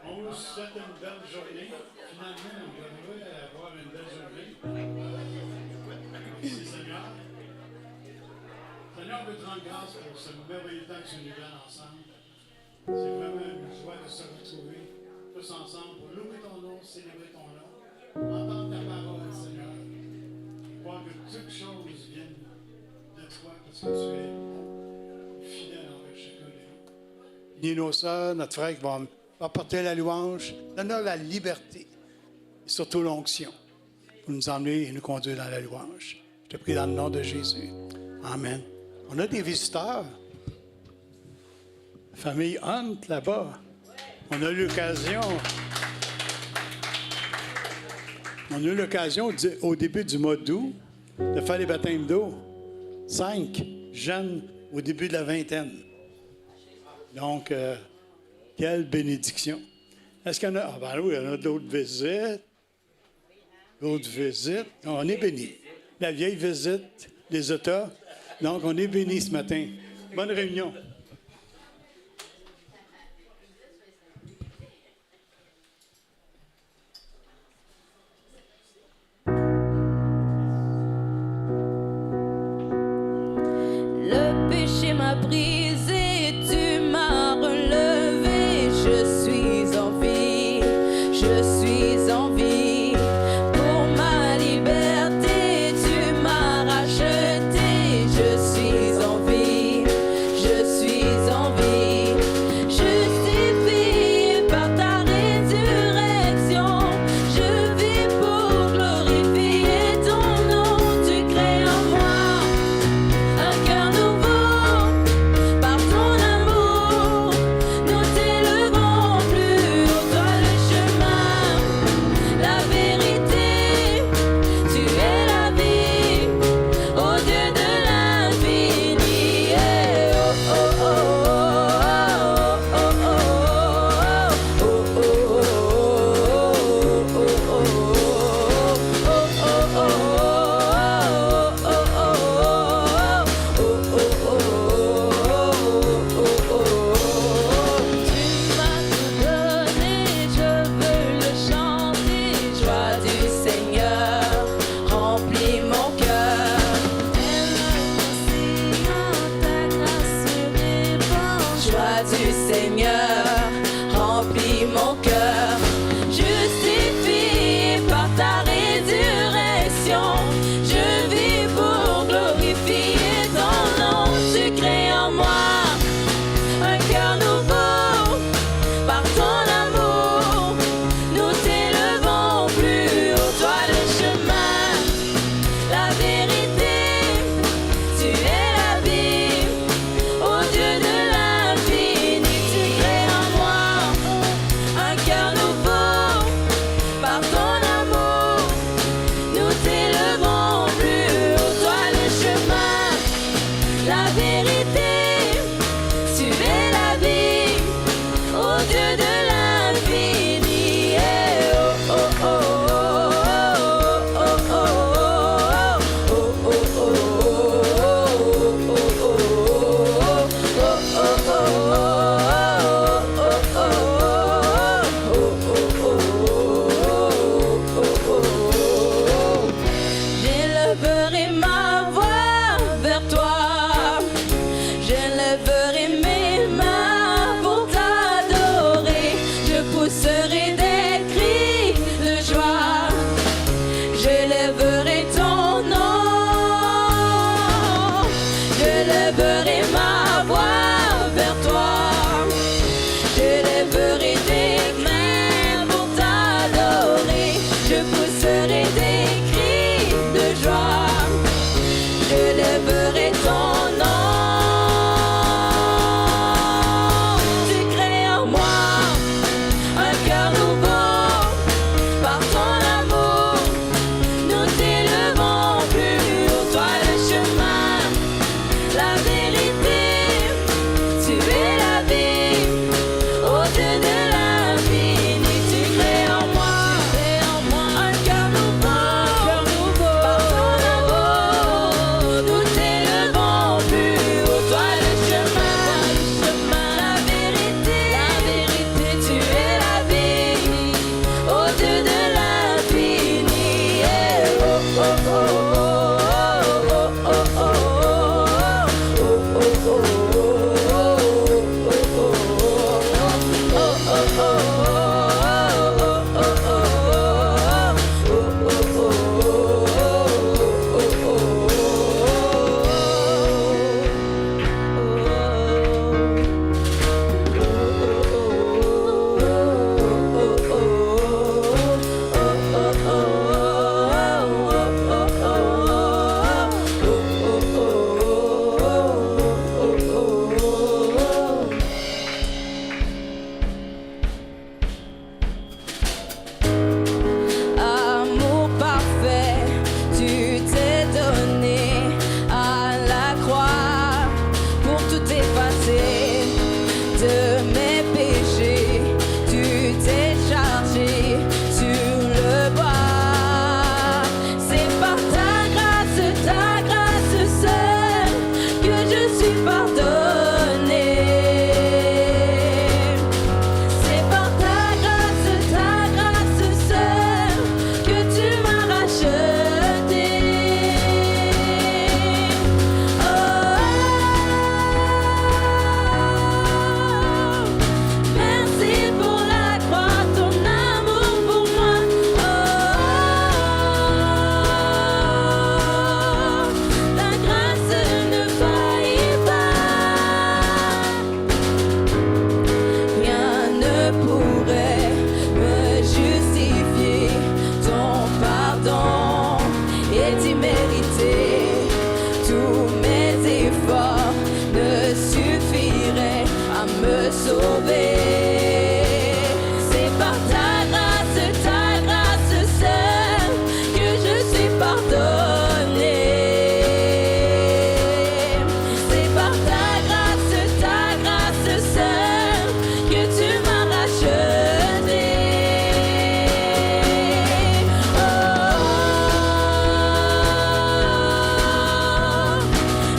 On vous souhaite une belle journée. Finalement, on devrait avoir une belle journée. Merci Seigneur. Seigneur, on veut te rendre grâce pour ce merveilleux temps que tu nous donnes ensemble. C'est vraiment une joie de se retrouver tous ensemble pour louer ton nom, célébrer ton nom, entendre ta parole, Seigneur. Croire que toutes choses viennent de toi parce que tu es fidèle envers chacun de nous. Ni nos sœurs, notre frère qui va apporter la louange, donne-leur la liberté et surtout l'onction pour nous emmener et nous conduire dans la louange. Je te prie dans le nom de Jésus. Amen. On a des visiteurs. La famille Hunt là-bas. On a eu l'occasion au début du mois d'août de faire les baptêmes d'eau. 5 jeunes au début de la vingtaine. Donc, quelle bénédiction. Est-ce qu'il y en a? Ah ben oui, il y en a d'autres visites. D'autres visites. On est bénis. La vieille visite, les États. Donc, on est bénis ce matin. Bonne réunion. Le péché m'a brisé, tu m'as relevé. Je suis en vie, je suis en vie. Pour ma liberté, tu m'as racheté. Je suis en vie, je suis en vie. Justifié par ta résurrection, je vis pour glorifier ton nom. Tu crées en moi un cœur nouveau, par ton amour, nous t'élevons plus haut, toi le chemin, la vérité, tu es la vie, au Dieu de l'infini. Oh oh oh oh oh oh oh oh tu m'as tout donné, je veux le chanter. Joie du Seigneur remplit mon cœur. Ta grâce se répand. Joie du Seigneur remplit mon cœur. Justifié par ta résurrection, je vis pour glorifier ton nom. Tu crées en moi un cœur nouveau, par ton amour, nous t'élevons plus haut, toi le chemin, la vérité, tu es la vie, au Dieu de l'infini. Tu crées en moi un cœur suffirait à me sauver. C'est par ta grâce seule que je suis pardonné. C'est par ta grâce seule que tu m'as racheté. Oh,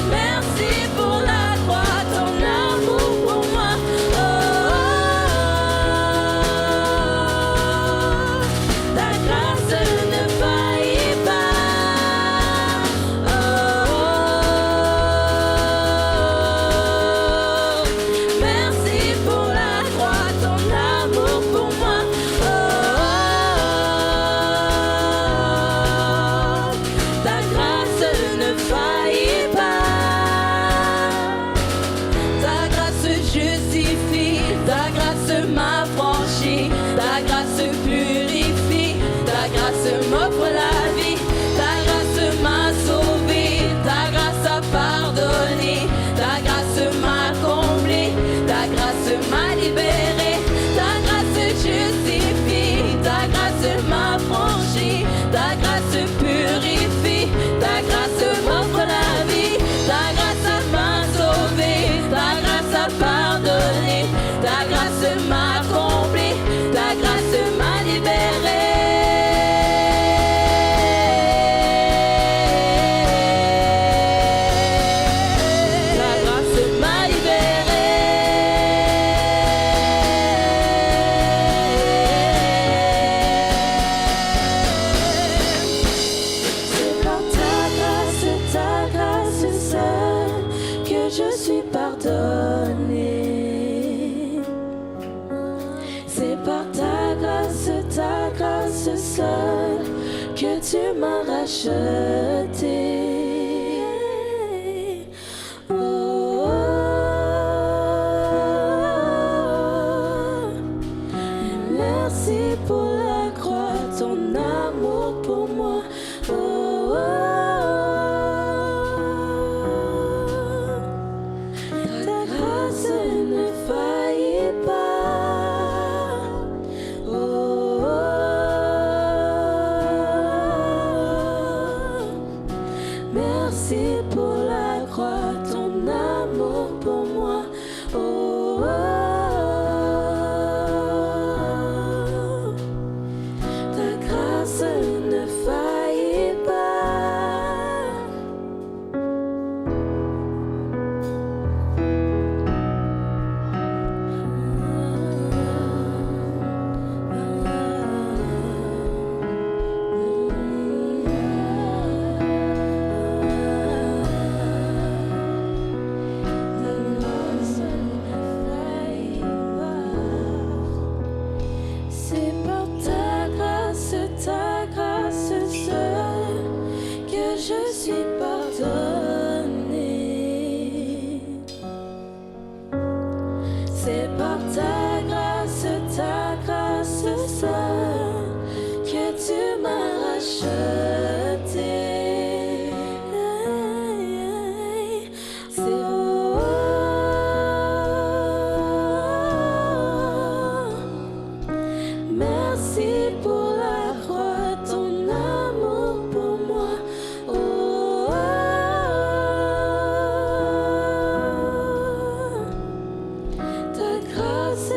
merci pour la croix, ton amour pour moi. Oh, ta grâce ne faillit pas. Oh, merci pour la croix, ton amour pour moi. Oh, ta grâce ne faillit pas. Ta grâce justifie, ta grâce m'affranchit, ta grâce purifie, ta grâce m'offre la vie, ta grâce m'a sauvé, ta grâce a pardonné, ta grâce m'a comblé, ta grâce m'a libéré, ta grâce justifie, ta grâce m'affranchit, ta grâce purifie, ta grâce m'offre la vie, ta grâce m'a sauvé, ta grâce a pardonné, ta grâce m'a comblé, ta grâce m'a libéré. Ta grâce m'a libéré. C'est par ta grâce seule que je suis pardonné. C'est par ta grâce seule que tu m'as racheté. Oh, merci pour la croix, ton amour pour moi. Oh, ta grâce ne faillit pas. Oh, merci pour la croix, ton amour pour moi. Oh, ta grâce ne faillit pas. C'est par ta grâce seule que je suis pardonné. C'est par ta grâce seule que tu m'as racheté. C'est merci pour la croix, ton amour pour moi. Oh, ta grâce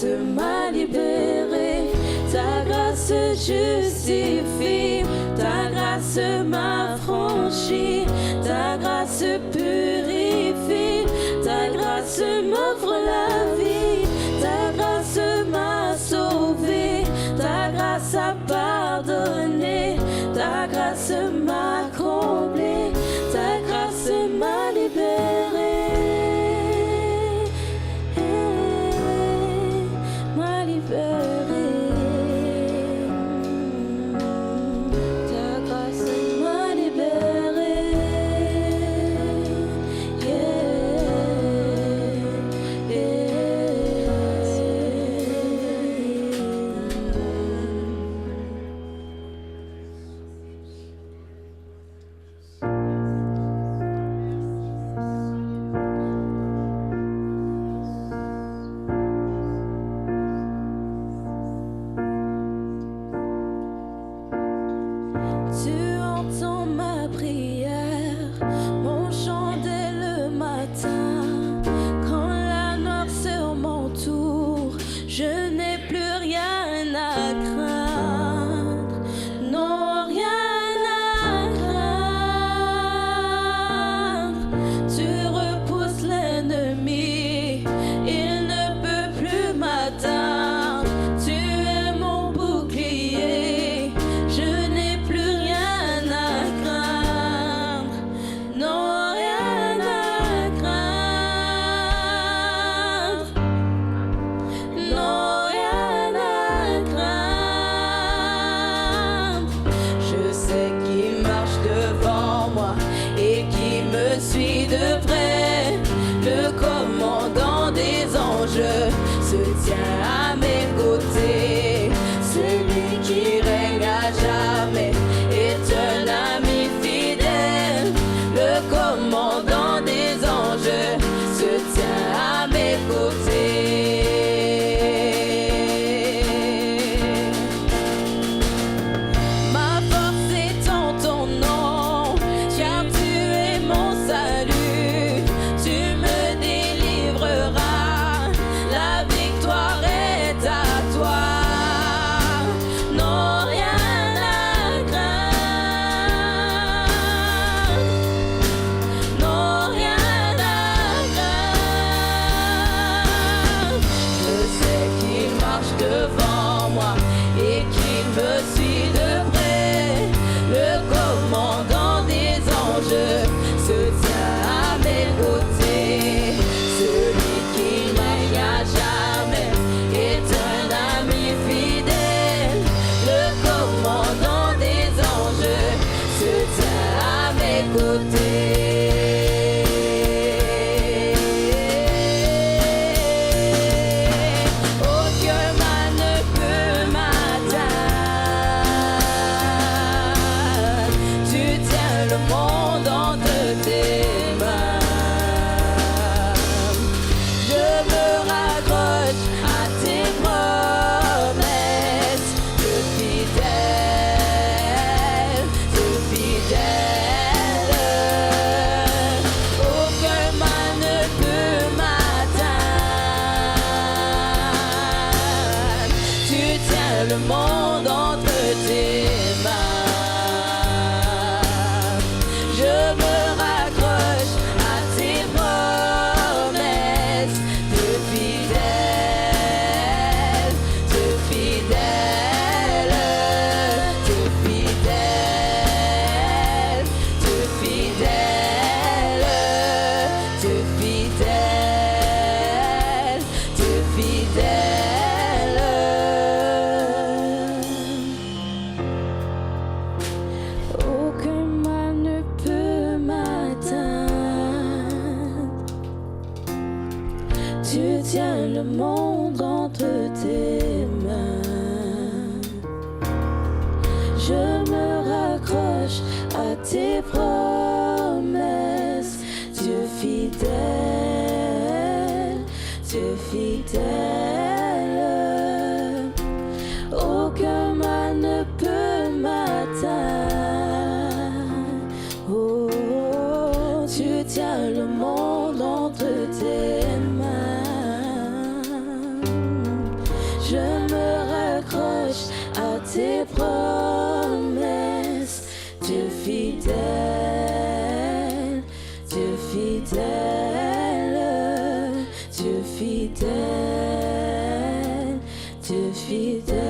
m'a libéré, ta grâce justifie, ta grâce m'a franchi, ta grâce purifie, ta grâce m'offre la vie, ta grâce m'a sauvé, ta grâce a pardonné, ta grâce m'a comblé, ta grâce m'a libéré. Se tient à mes côtés, celui qui règne à jamais est un ami fidèle. Le commandant des anges se tient à mes côtés. Ma force est en ton nom, car tu es mon salut, tu me délivreras. Devant moi et qu'il me suit de près, le commandant des anges se tient à mes côtés, celui qui règne à jamais est un ami fidèle. Le commandant des anges se tient à mes côtés. Le monde entre tes mains, je me raccroche à tes promesses de fidèle, de fidèle, de fidèle, de fidèle, de fidèle, de fidèle. Tu tiens le monde entre tes mains, je me raccroche à tes promesses, Dieu fidèle, Dieu fidèle. Aucun mal ne peut m'atteindre. Oh, tu tiens le monde entre tes mains. tes promesses. Dieu fidèle, Dieu fidèle, Dieu fidèle, Dieu fidèle.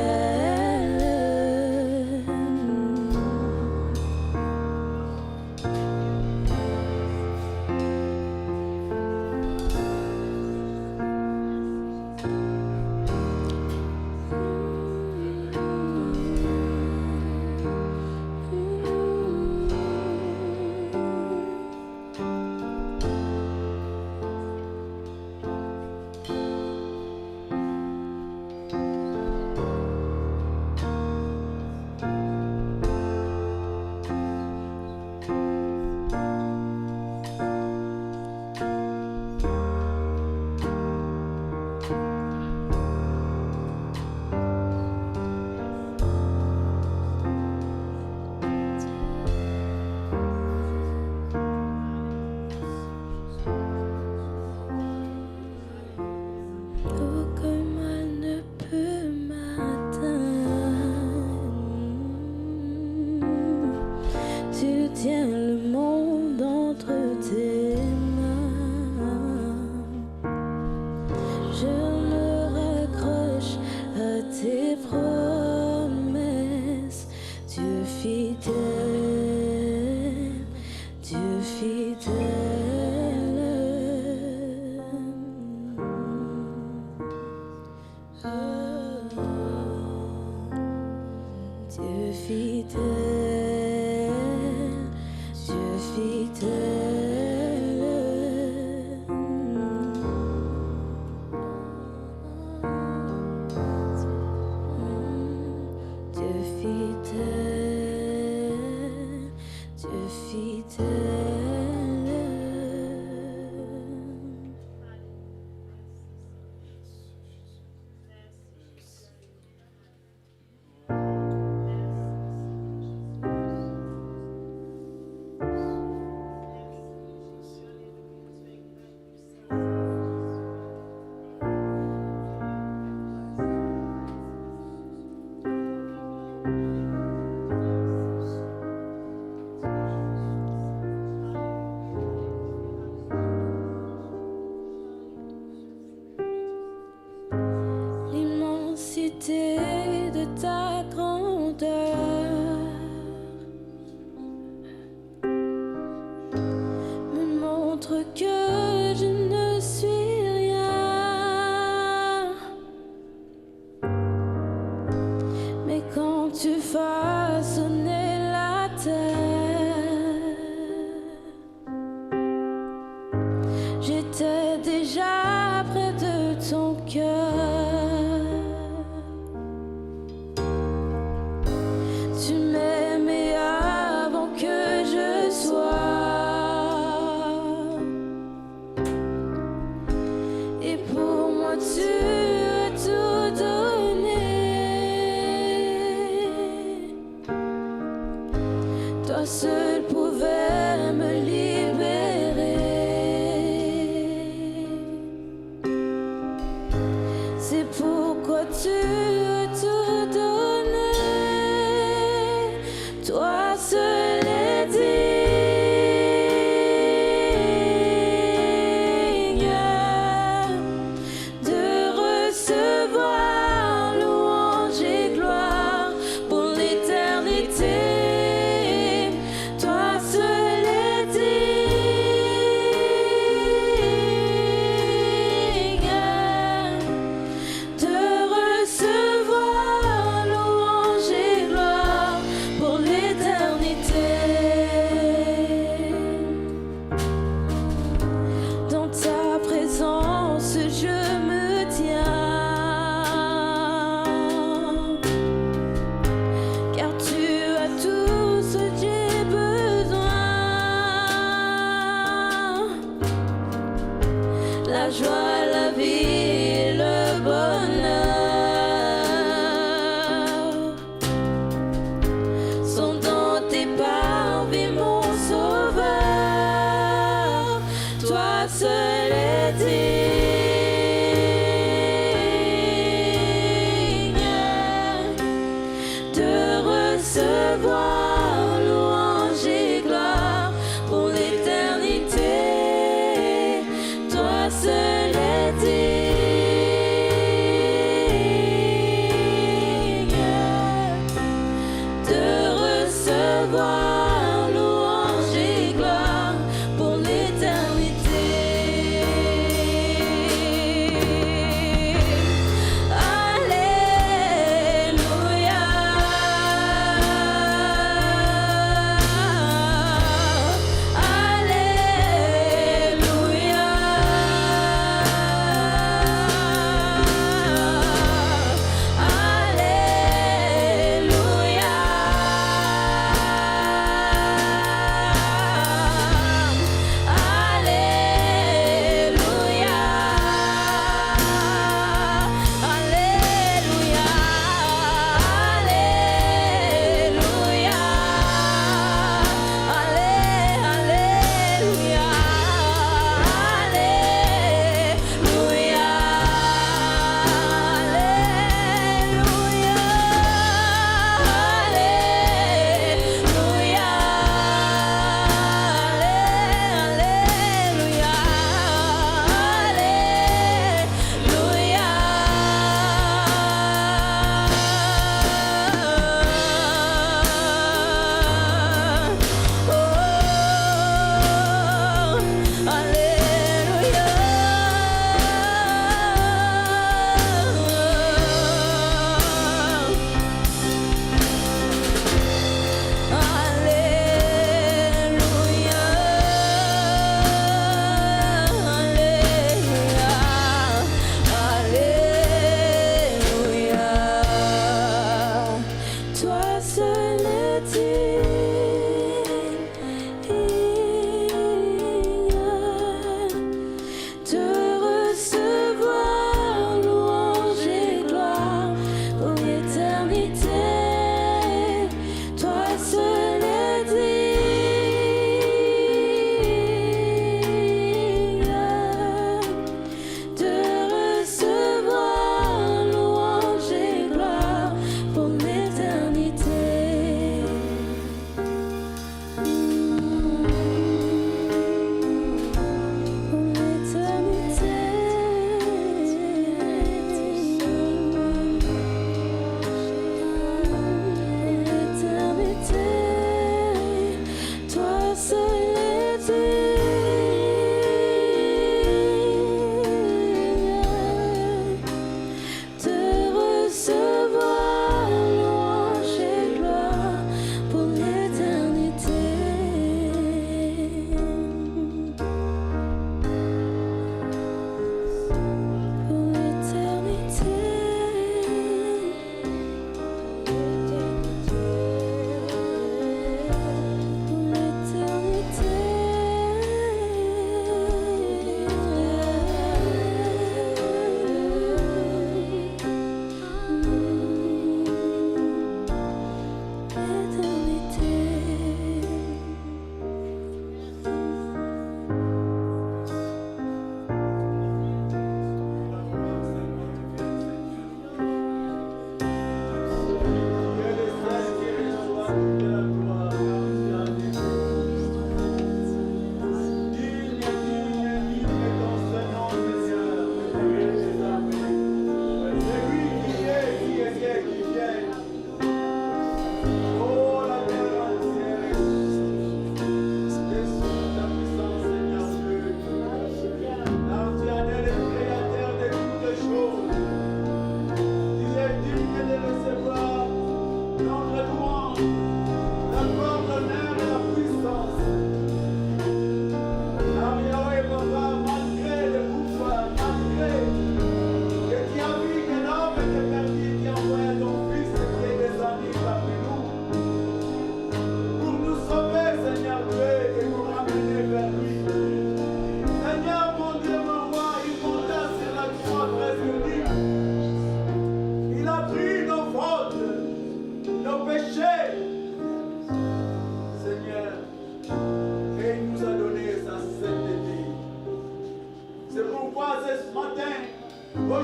Aucun mal ne peut m'atteindre. Tu tiens le monde entre tes mains. Je me raccroche à tes promesses. Dieu fidèle, Dieu fidèle. Dieu fidèle, Dieu fidèle. Dieu fidèle, Dieu fidèle. L'immensité de ta grandeur me montre que je ne suis rien. Mais quand tu façonnais la terre, j'étais déjà près de ton cœur. Tu m'aimais avant que je sois, et pour moi tu as tout donné. Toi seul pouvais me libérer. C'est pourquoi tu as tout donné. Toi seul est digne de recevoir louange et gloire pour l'éternité. Toi seul est digne de recevoir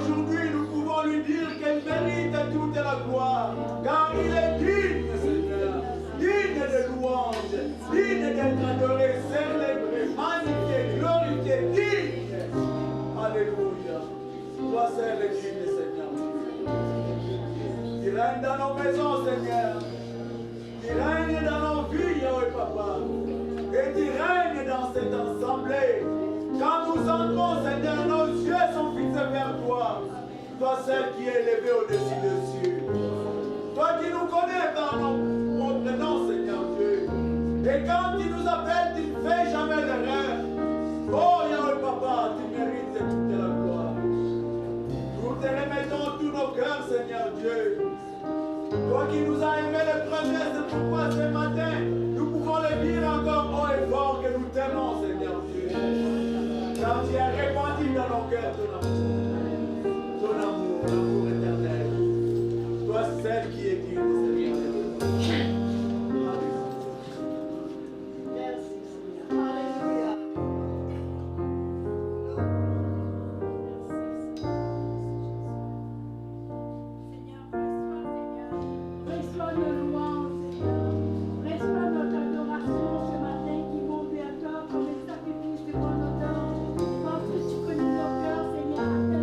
aujourd'hui, nous pouvons lui dire qu'elle mérite toute la gloire, car il est digne, Seigneur, digne de louange, digne d'être adoré, célébré, magnifié, glorifié, digne. Alléluia. Toi seul es digne, Seigneur. Tu règnes dans nos maisons, Seigneur. Tu règnes dans nos vies, Yahweh Papa. Et tu règnes dans cette assemblée. Quand nous entrons, Seigneur, nos yeux sont fixés vers toi. Toi seul qui es élevé au-dessus des cieux. Toi qui nous connais par notre nom, Seigneur Dieu. Et quand tu nous appelles, tu ne fais jamais l'erreur. Oh Yahweh Papa, tu mérites toute la gloire. Nous te remettons tous nos cœurs, Seigneur Dieu. Toi qui nous as aimés les premiers, c'est pourquoi ce matin, nous pouvons le dire encore haut et fort que nous t'aimons, Seigneur Dieu. Car tu as répandu dans nos cœurs ton amour, l'amour éternel. Toi, celle qui est digne, Seigneur. Merci, Seigneur. Alléluia. Reçois nos louanges, Seigneur. Reçois notre adoration ce matin qui monte vers toi comme un sacrifice de bon odeur. Parce que tu connais nos cœurs, Seigneur, à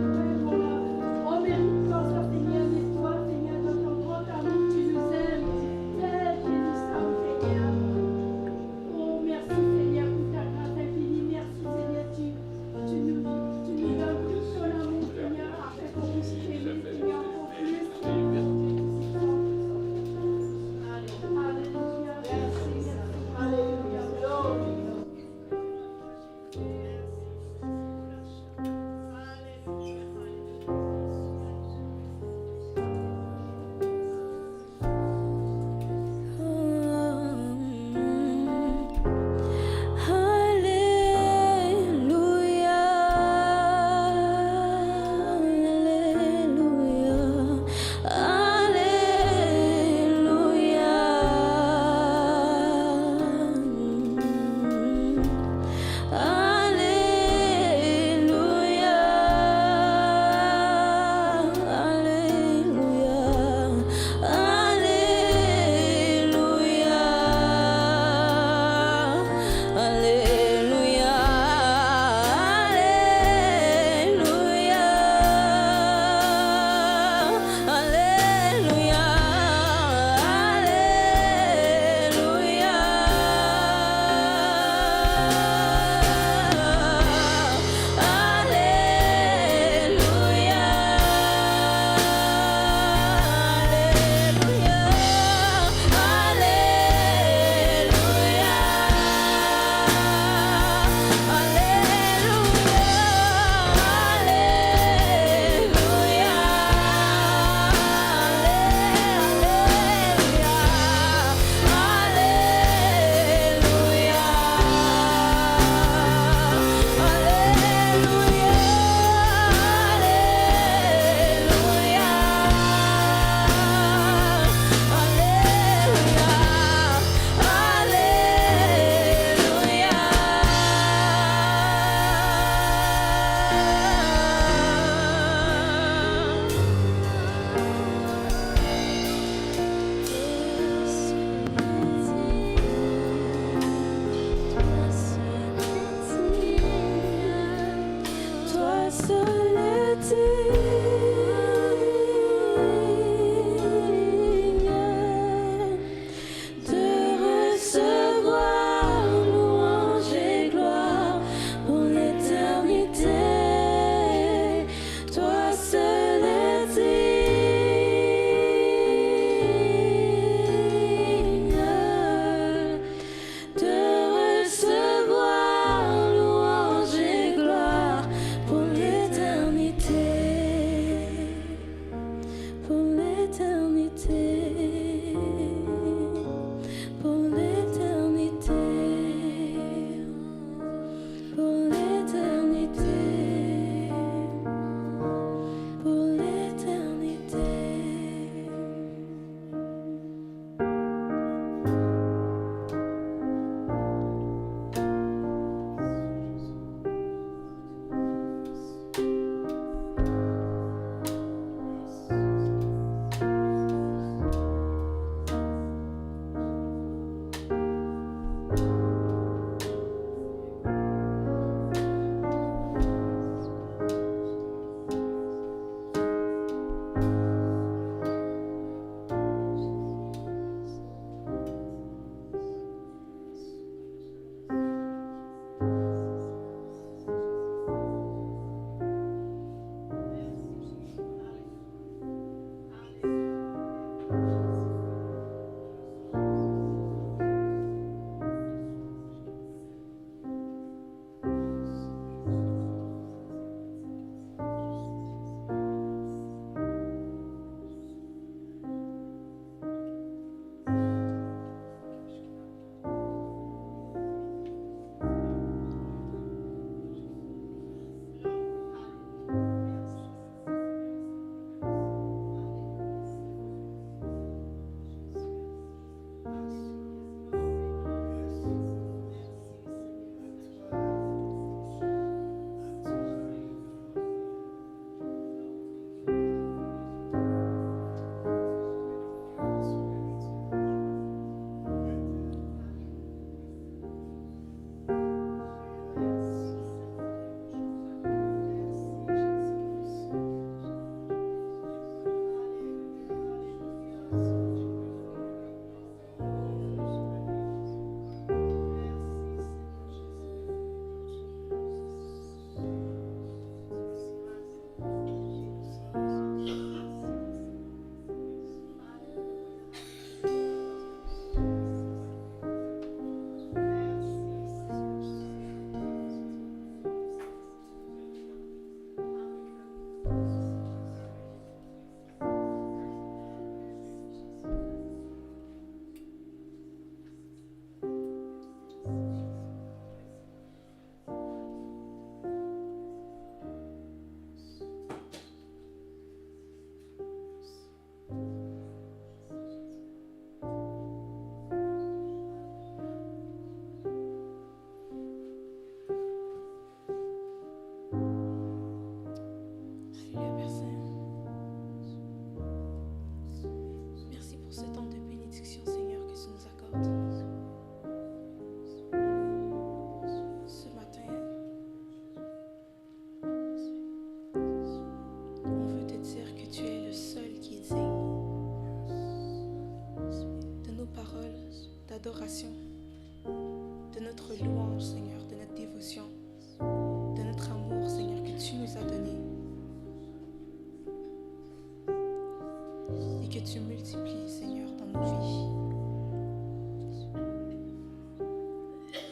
et que tu multiplies, Seigneur, dans nos vies.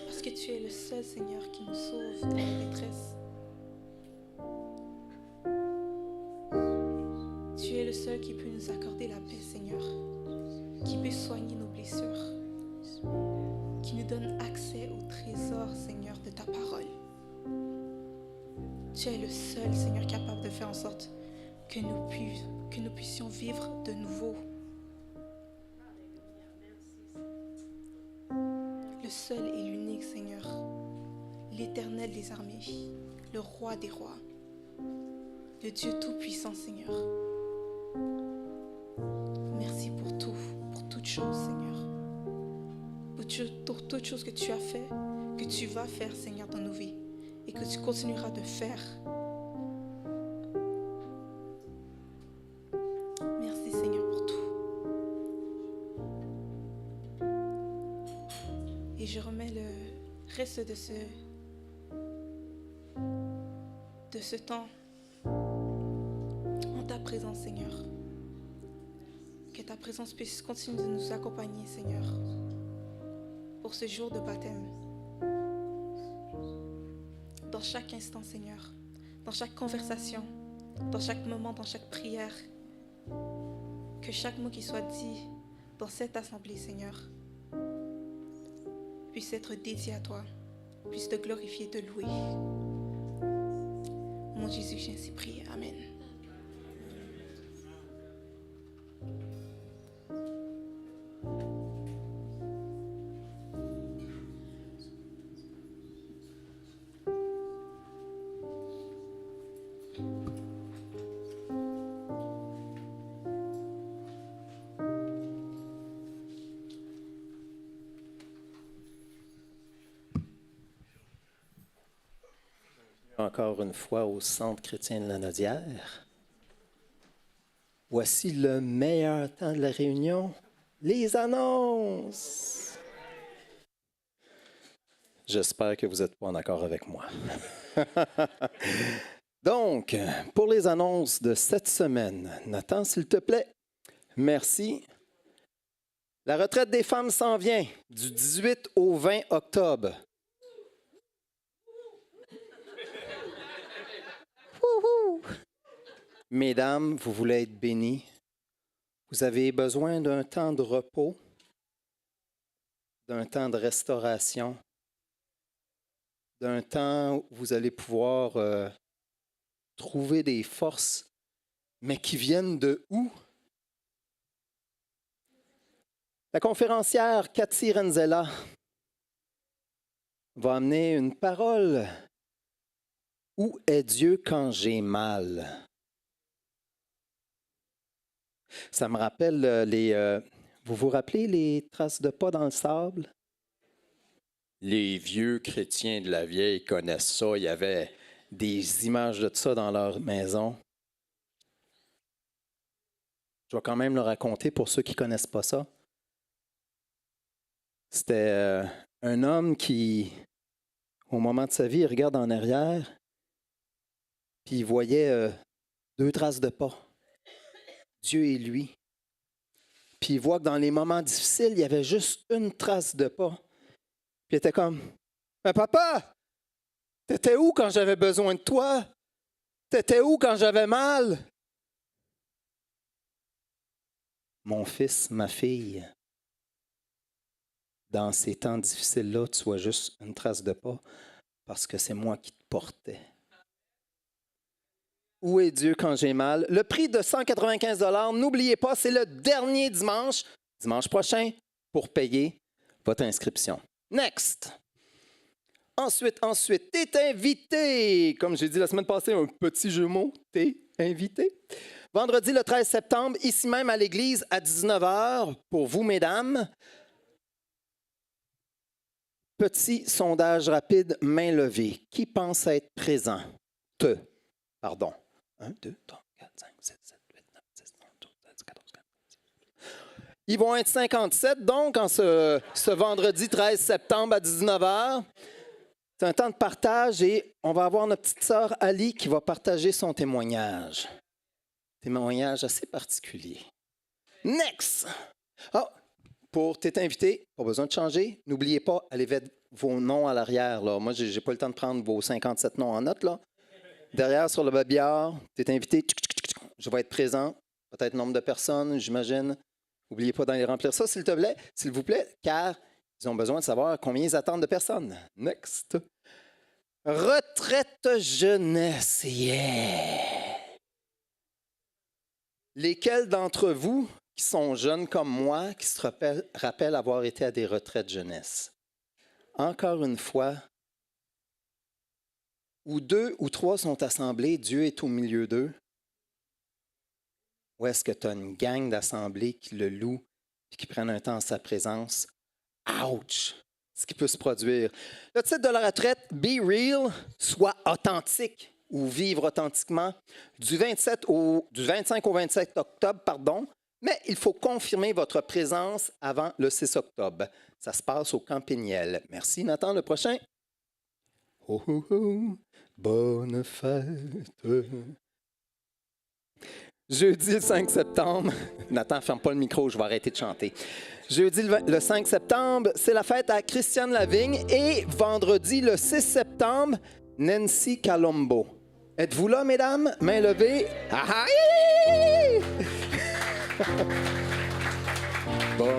Parce que tu es le seul, Seigneur, qui nous sauve de la détresse. Tu es le seul qui peut nous accorder la paix, Seigneur, qui peut soigner nos blessures, qui nous donne accès au trésor, Seigneur, de ta parole. Tu es le seul, Seigneur, capable de faire en sorte que nous puissions vivre de nouveau. Le seul et l'unique, Seigneur, l'Éternel des armées, le Roi des rois, le Dieu tout-puissant, Seigneur. Merci pour tout, pour toutes choses, Seigneur. Pour toutes choses que tu as fait, que tu vas faire, Seigneur, dans nos vies et que tu continueras de faire. Merci, Seigneur, pour tout. Et je remets le reste de ce temps en ta présence, Seigneur. Que ta présence puisse continuer de nous accompagner, Seigneur, pour ce jour de baptême. Dans chaque instant, Seigneur, dans chaque conversation, dans chaque moment, dans chaque prière, que chaque mot qui soit dit dans cette assemblée, Seigneur, puisse être dédié à toi, puisse te glorifier, te louer. Au nom de Jésus, j'ai ainsi prié. Amen. Encore une fois au Centre chrétien de la Nodière. Voici le meilleur temps de la réunion, les annonces. J'espère que vous n'êtes pas en accord avec moi. Donc, pour les annonces de cette semaine, Nathan, s'il te plaît, merci. La retraite des femmes s'en vient du 18 au 20 octobre. Mesdames, vous voulez être bénies. Vous avez besoin d'un temps de repos, d'un temps de restauration, d'un temps où vous allez pouvoir trouver des forces, mais qui viennent de où? La conférencière Cathy Renzella va amener une parole. Où est Dieu quand j'ai mal? Ça me rappelle vous vous rappelez les traces de pas dans le sable? Les vieux chrétiens de la vieille connaissent ça. Il y avait des images de ça dans leur maison. Je vais quand même le raconter pour ceux qui ne connaissent pas ça. C'était un homme qui, au moment de sa vie, il regarde en arrière, puis il voyait 2 traces de pas. Dieu et lui. Puis il voit que dans les moments difficiles, il y avait juste une trace de pas. Puis il était comme, « Mais papa, t'étais où quand j'avais besoin de toi? T'étais où quand j'avais mal? » Mon fils, ma fille, dans ces temps difficiles-là, tu vois juste une trace de pas parce que c'est moi qui te portais. Où est Dieu quand j'ai mal? Le prix de 195 $, n'oubliez pas, c'est le dernier dimanche prochain, pour payer votre inscription. Next! Ensuite, t'es invité. Comme j'ai dit la semaine passée, un petit jeu mot, t'es invité. Vendredi le 13 septembre, ici même à l'église, à 19h, pour vous, mesdames. Petit sondage rapide, main levée. Qui pense être présent? Pardon. 1, 2, 3, 4, 5, 7, 8, 9, 10, 11, 12, 13, 14, 15, 16. Ils vont être 57, donc, en ce vendredi 13 septembre à 19h. C'est un temps de partage et on va avoir notre petite sœur Ali qui va partager son témoignage. Témoignage assez particulier. Next! Ah, pour t'être invité, pas besoin de changer. N'oubliez pas, allez mettre vos noms à l'arrière. Là. Moi, j'ai pas le temps de prendre vos 57 noms en note. Là. Derrière, sur le babillard, t'es invité. Je vais être présent. Peut-être nombre de personnes, j'imagine. N'oubliez pas d'aller remplir ça, s'il vous plaît, car ils ont besoin de savoir combien ils attendent de personnes. Next. Retraite jeunesse, yeah! Lesquels d'entre vous qui sont jeunes comme moi, qui se rappellent avoir été à des retraites jeunesse? Encore une fois, où 2 ou 3 sont assemblés, Dieu est au milieu d'eux. Ou est-ce que tu as une gang d'assemblées qui le louent et qui prennent un temps en sa présence? Ouch! Ce qui peut se produire. Le titre de la retraite, Be Real, soit authentique ou vivre authentiquement, du 25 au 27 octobre, mais il faut confirmer votre présence avant le 6 octobre. Ça se passe au Camp Péniel. Merci, Nathan. Le prochain. Oh, oh, oh, bonne fête. Jeudi le 5 septembre, Nathan, ferme pas le micro, je vais arrêter de chanter. Jeudi le 5 septembre, c'est la fête à Christiane Lavigne et vendredi le 6 septembre, Nancy Calombo. Êtes-vous là, mesdames? Main levée. Ah, ah, bon.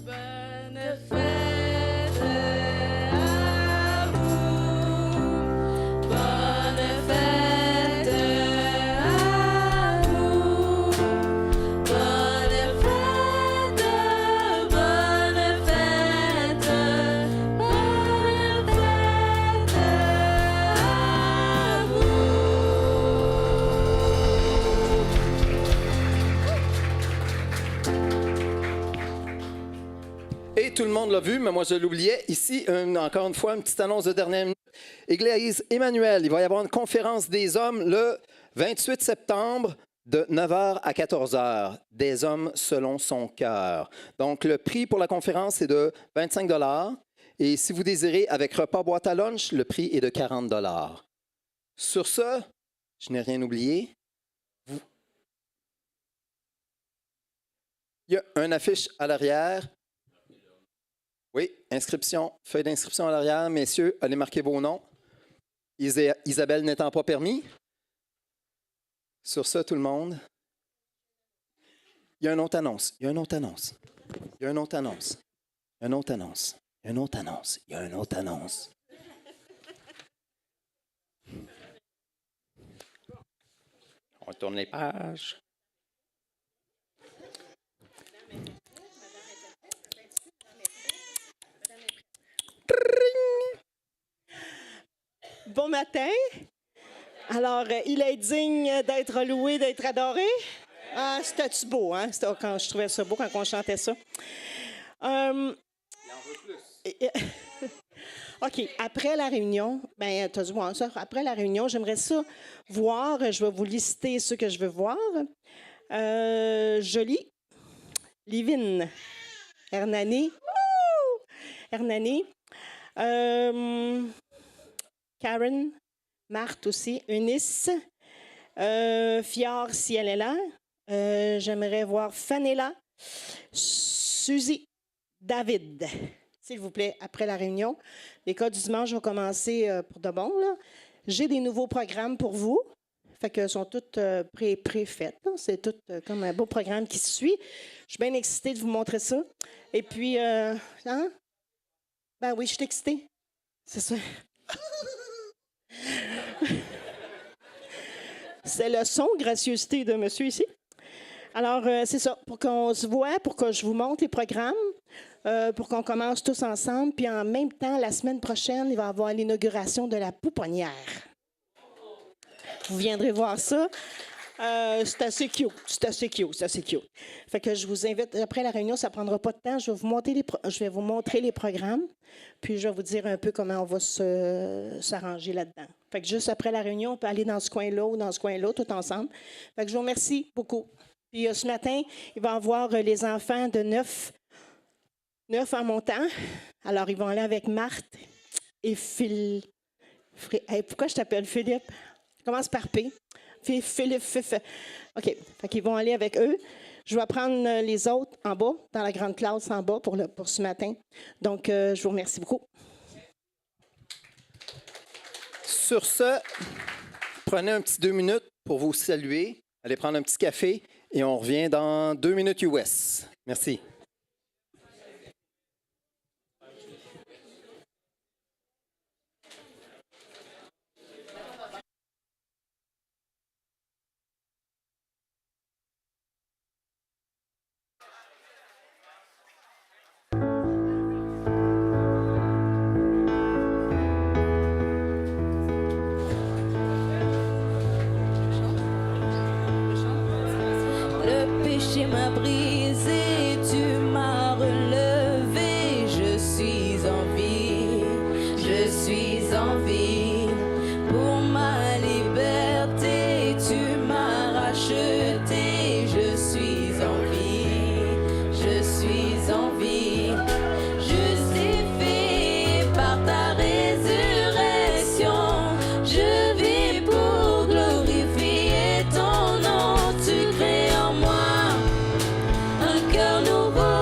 Bonne fête à vous. Bonne fête à vous. Bonne fête, bonne fête, bonne fête à vous. Et tout le monde l'a vu, mais moi je l'oubliais. Ici, encore une fois, une petite annonce de dernière minute. Église Emmanuel, il va y avoir une conférence des hommes le 28 septembre de 9h à 14h. Des hommes selon son cœur. Donc, le prix pour la conférence est de 25 $. Et si vous désirez, avec repas boîte à lunch, le prix est de 40 $. Sur ce, je n'ai rien oublié. Il y a une affiche à l'arrière. Oui, inscription, feuille d'inscription à l'arrière. Messieurs, allez marquer vos noms. Isabelle n'étant pas permis. Sur ce, tout le monde. Il y a une autre annonce. Il y a une autre annonce. Il y a une autre annonce. Il y a une autre annonce. Il y a une autre annonce. Il y a une autre annonce. On tourne les pages. Bon matin. Alors, il est digne d'être loué, d'être adoré. Ah, c'était-tu beau, hein? C'était quand je trouvais ça beau quand on chantait ça. OK. Après la réunion, ben, tu as dû voir ça. Après la réunion, j'aimerais ça voir. Je vais vous lister ceux que je veux voir. Jolie, Livine, Hernani, Hernani, Karen, Marthe aussi, Eunice, Fior, si elle est là. J'aimerais voir Fanella, Suzy, David. S'il vous plaît, après la réunion. L'école du dimanche va commencer pour de bon. Là. J'ai des nouveaux programmes pour vous. Fait que sont toutes pré-faites. C'est tout comme un beau programme qui se suit. Je suis bien excitée de vous montrer ça. Et puis, hein? Ben oui, je suis excitée. C'est ça. C'est le son, gracieuseté de monsieur ici. Alors, c'est ça, pour qu'on se voit, pour que je vous montre les programmes, pour qu'on commence tous ensemble. Puis en même temps, la semaine prochaine, il va y avoir l'inauguration de la pouponnière. Vous viendrez voir ça. C'est assez cute. C'est assez cute. C'est assez cute. Fait que je vous invite, après la réunion, ça ne prendra pas de temps. Je vais vous montrer les programmes, puis je vais vous dire un peu comment on va s'arranger là-dedans. Fait que juste après la réunion, on peut aller dans ce coin-là ou dans ce coin-là, tout ensemble. Fait que je vous remercie beaucoup. Puis ce matin, il va y avoir les enfants de 9 en montant. Alors, ils vont aller avec Marthe et Phil. Hey, pourquoi je t'appelle Philippe? Je commence par P. OK, fait qu'ils vont aller avec eux. Je vais prendre les autres en bas, dans la grande classe en bas pour ce matin. Donc, je vous remercie beaucoup. Sur ce, prenez un petit 2 minutes pour vous saluer. Allez prendre un petit café et on revient dans 2 minutes US. Merci. Le péché m'a brisé, tu m'as relevé, je suis en vie, je suis en vie. Pour ma liberté, tu m'as racheté, je suis en vie, je suis en vie. Justifié par ta résurrection, je vis pour glorifier ton nom. Tu crées en moi un cœur nouveau.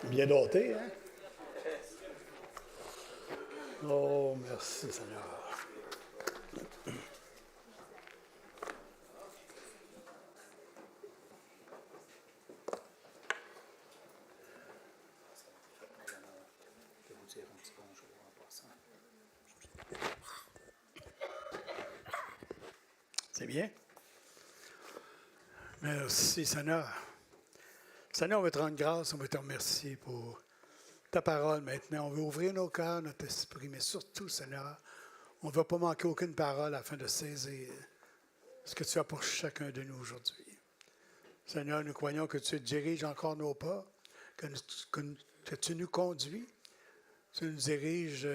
Bien doté, hein? Oh, merci Seigneur. C'est bien? Merci Seigneur. Seigneur, on veut te rendre grâce, on veut te remercier pour ta parole maintenant. On veut ouvrir nos cœurs, notre esprit, mais surtout, Seigneur, on ne va pas manquer aucune parole afin de saisir ce que tu as pour chacun de nous aujourd'hui. Seigneur, nous croyons que tu diriges encore nos pas, que tu nous conduis, tu nous diriges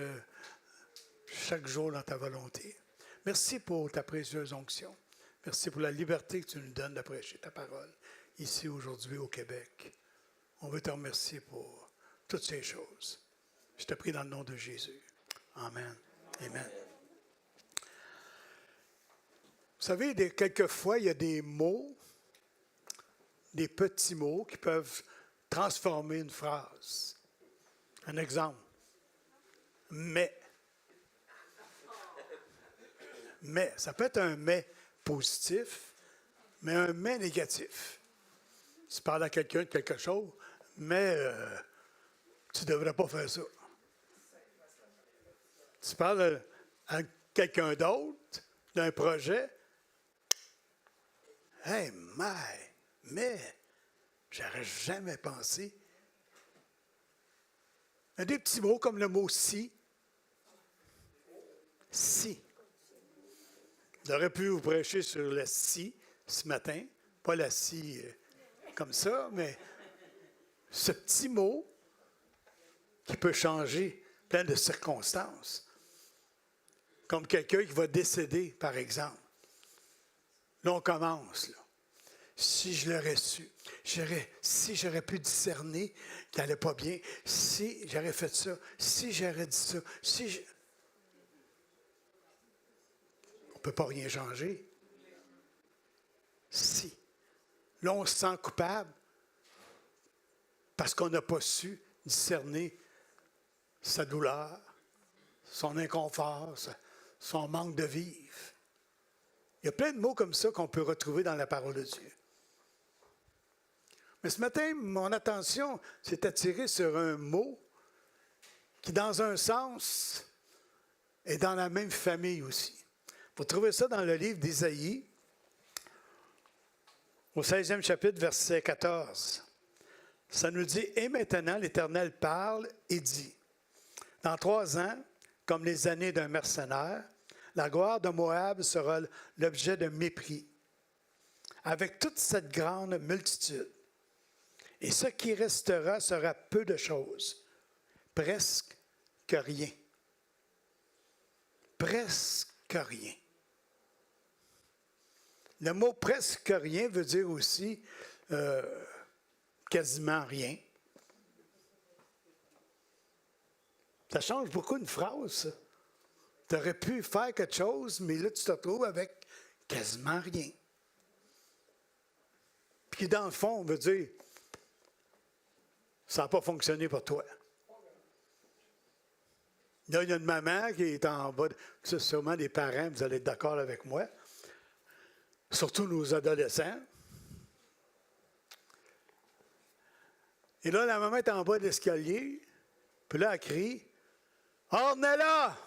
chaque jour dans ta volonté. Merci pour ta précieuse onction. Merci pour la liberté que tu nous donnes de prêcher ta parole ici aujourd'hui au Québec. On veut te remercier pour toutes ces choses. Je te prie dans le nom de Jésus. Amen. Amen. Vous savez, quelquefois, il y a des mots, des petits mots qui peuvent transformer une phrase. Un exemple. Mais. Mais, ça peut être un mais positif, mais un mais négatif. Tu parles à quelqu'un de quelque chose, mais tu ne devrais pas faire ça. Tu parles à quelqu'un d'autre d'un projet. Hey, mais j'aurais jamais pensé. Il y a des petits mots comme le mot si. Si. J'aurais pu vous prêcher sur le si ce matin, pas la si comme ça, mais ce petit mot qui peut changer plein de circonstances. Comme quelqu'un qui va décéder, par exemple. Là, on commence. Là. Si je l'aurais su, si j'aurais pu discerner qu'il n'allait pas bien, si j'aurais fait ça, si j'aurais dit ça, on ne peut pas rien changer. Si. Là, on se sent coupable parce qu'on n'a pas su discerner sa douleur, son inconfort, son manque de vivre. Il y a plein de mots comme ça qu'on peut retrouver dans la parole de Dieu. Mais ce matin, mon attention s'est attirée sur un mot qui, dans un sens, est dans la même famille aussi. Vous trouvez ça dans le livre d'Ésaïe, au 16e chapitre, verset 14. Ça nous dit, « Et maintenant, l'Éternel parle et dit, dans 3 ans, comme les années d'un mercenaire, la gloire de Moab sera l'objet de mépris, avec toute cette grande multitude. Et ce qui restera sera peu de choses, presque que rien. Presque rien. Le mot presque rien veut dire aussi quasiment rien. Ça change beaucoup une phrase, ça. Tu aurais pu faire quelque chose, mais là, tu te retrouves avec quasiment rien. Puis dans le fond, on veut dire, ça n'a pas fonctionné pour toi. Là, il y a une maman qui est en bas, c'est sûrement des parents, vous allez être d'accord avec moi, surtout nos adolescents. Et là, la maman est en bas de l'escalier, puis là, elle crie, « Ornella!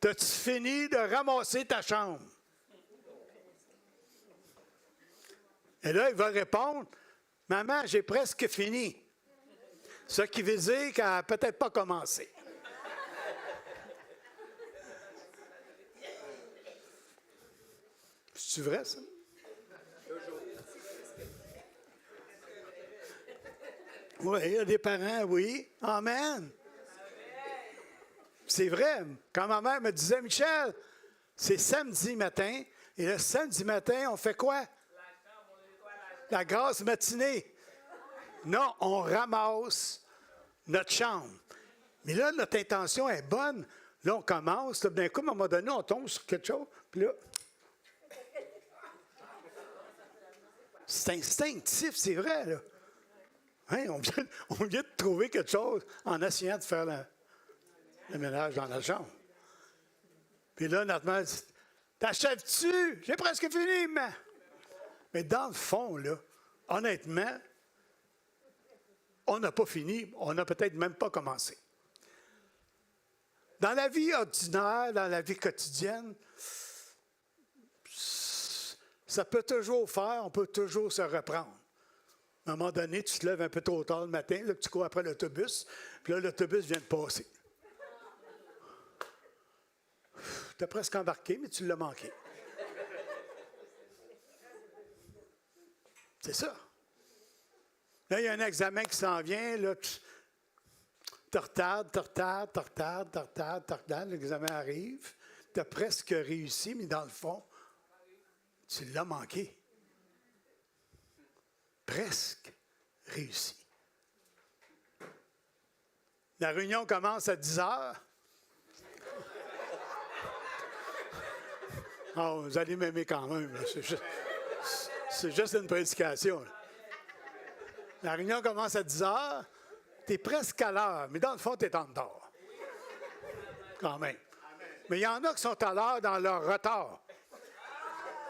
T'as-tu fini de ramasser ta chambre? » Et là, il va répondre, « Maman, j'ai presque fini. » Ce qui veut dire qu'elle n'a peut-être pas commencé. C'est vrai, ça? Oui, il y a des parents, oui. Amen. C'est vrai. Quand ma mère me disait, Michel, c'est samedi matin, et le samedi matin, on fait quoi? La grasse matinée. Non, on ramasse notre chambre. Mais là, notre intention est bonne. Là, on commence. Là, d'un coup, à un moment donné, on tombe sur quelque chose. Puis là, C'est instinctif, c'est vrai, là. Hein, on vient de trouver quelque chose en essayant de faire le ménage dans la chambre. Puis là, notre mère dit, t'achèves-tu? J'ai presque fini, mais dans le fond, là, honnêtement, on n'a pas fini, on n'a peut-être même pas commencé. Dans la vie ordinaire, dans la vie quotidienne, ça peut toujours faire, on peut toujours se reprendre. À un moment donné, tu te lèves un peu trop tard le matin, là, tu cours après l'autobus, puis là, l'autobus vient de passer. Tu as presque embarqué, mais tu l'as manqué. C'est ça. Là, il y a un examen qui s'en vient, là, tu retardes, l'examen arrive, tu as presque réussi, mais dans le fond, tu l'as manqué. Presque réussi. La réunion commence à 10 heures. Oh, vous allez m'aimer quand même. Là. C'est juste une prédication. Là. La réunion commence à 10 heures. Tu es presque à l'heure, mais dans le fond, tu es en retard. Quand même. Mais il y en a qui sont à l'heure dans leur retard.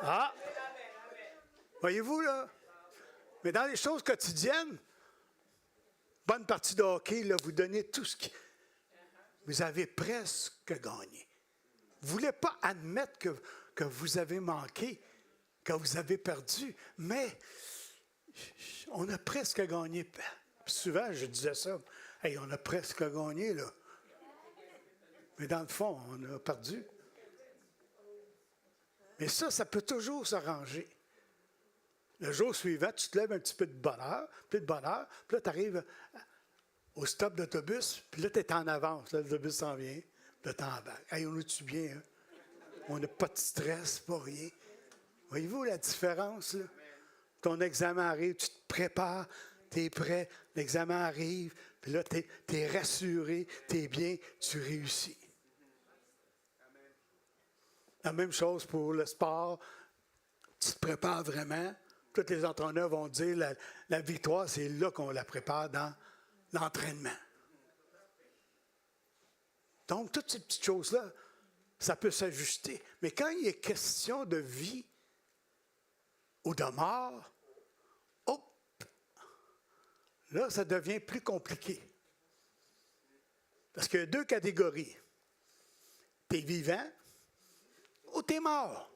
Ah! Voyez-vous, là? Mais dans les choses quotidiennes, bonne partie de hockey, là, vous donnez tout ce qui... Vous avez presque gagné. Vous ne voulez pas admettre que vous avez manqué, que vous avez perdu, mais on a presque gagné. Puis souvent, je disais ça, « Hey, on a presque gagné, là. » Mais dans le fond, on a perdu. Mais ça peut toujours s'arranger. Le jour suivant, tu te lèves un petit peu de bonheur, puis là, tu arrives au stop d'autobus, puis là, tu es en avance. Là, l'autobus s'en vient, puis là, tu embarques. Hey, on est-tu bien, hein? On n'a pas de stress, pas rien. Voyez-vous la différence, là? Ton examen arrive, tu te prépares, tu es prêt, l'examen arrive, puis là, tu es rassuré, tu es bien, tu réussis. La même chose pour le sport. Tu te prépares vraiment. Tous les entraîneurs vont dire la victoire, c'est là qu'on la prépare dans l'entraînement. Donc, toutes ces petites choses-là, ça peut s'ajuster. Mais quand il est question de vie ou de mort, hop, là, ça devient plus compliqué. Parce qu'il y a deux catégories. Tu es vivant ou tu es mort.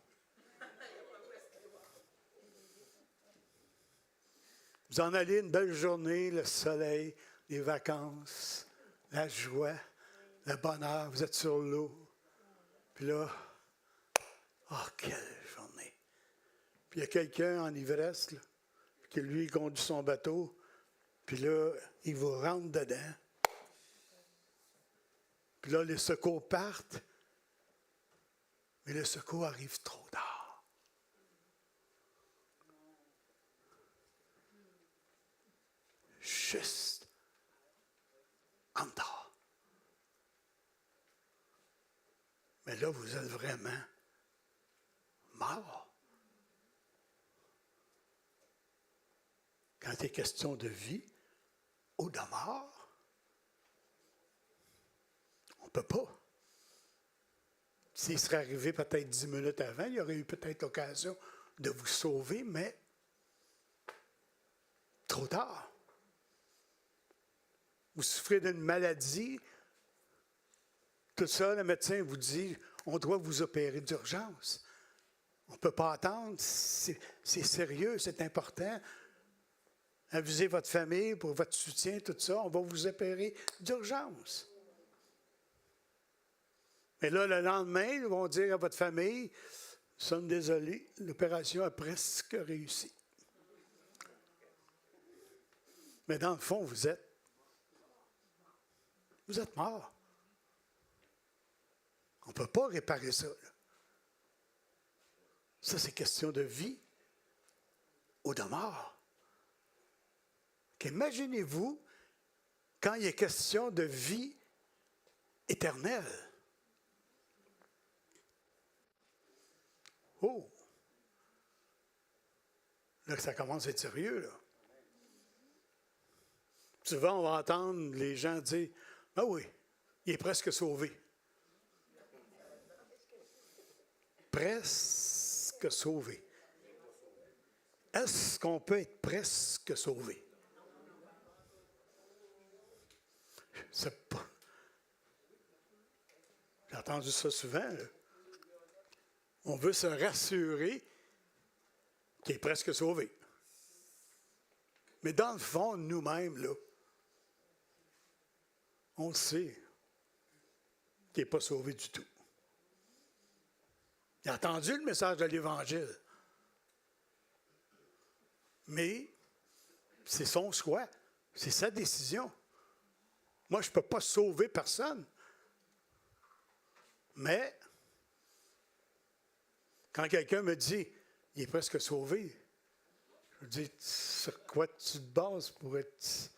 Vous en allez une belle journée, le soleil, les vacances, la joie, le bonheur, vous êtes sur l'eau. Puis là, oh, quelle journée! Puis il y a quelqu'un en ivresse, là, qui lui conduit son bateau, puis là, il vous rentre dedans. Puis là, les secours partent, mais les secours arrivent trop tard. Juste en retard. Mais là, vous êtes vraiment mort. Quand il est question de vie ou de mort, on ne peut pas. S'il serait arrivé peut-être 10 minutes avant, il y aurait eu peut-être l'occasion de vous sauver, mais trop tard. Vous souffrez d'une maladie, tout ça, le médecin vous dit, on doit vous opérer d'urgence. On ne peut pas attendre, c'est sérieux, c'est important. Avisez votre famille pour votre soutien, tout ça, on va vous opérer d'urgence. Mais là, le lendemain, ils vont dire à votre famille, nous sommes désolés, l'opération a presque réussi. Mais dans le fond, vous êtes mort. On ne peut pas réparer ça. Là. Ça, c'est question de vie ou de mort. Imaginez-vous quand il est question de vie éternelle. Oh! là que ça commence à être sérieux, là. Souvent, on va entendre les gens dire, « Ah oui, il est presque sauvé. » Presque sauvé. Est-ce qu'on peut être presque sauvé? C'est pas... J'ai entendu ça souvent, là. On veut se rassurer qu'il est presque sauvé. Mais dans le fond, nous-mêmes, là, on le sait qu'il n'est pas sauvé du tout. Il a entendu le message de l'Évangile. Mais c'est son choix, c'est sa décision. Moi, je ne peux pas sauver personne. Mais quand quelqu'un me dit, il est presque sauvé, je me dis, sur quoi tu te bases pour être...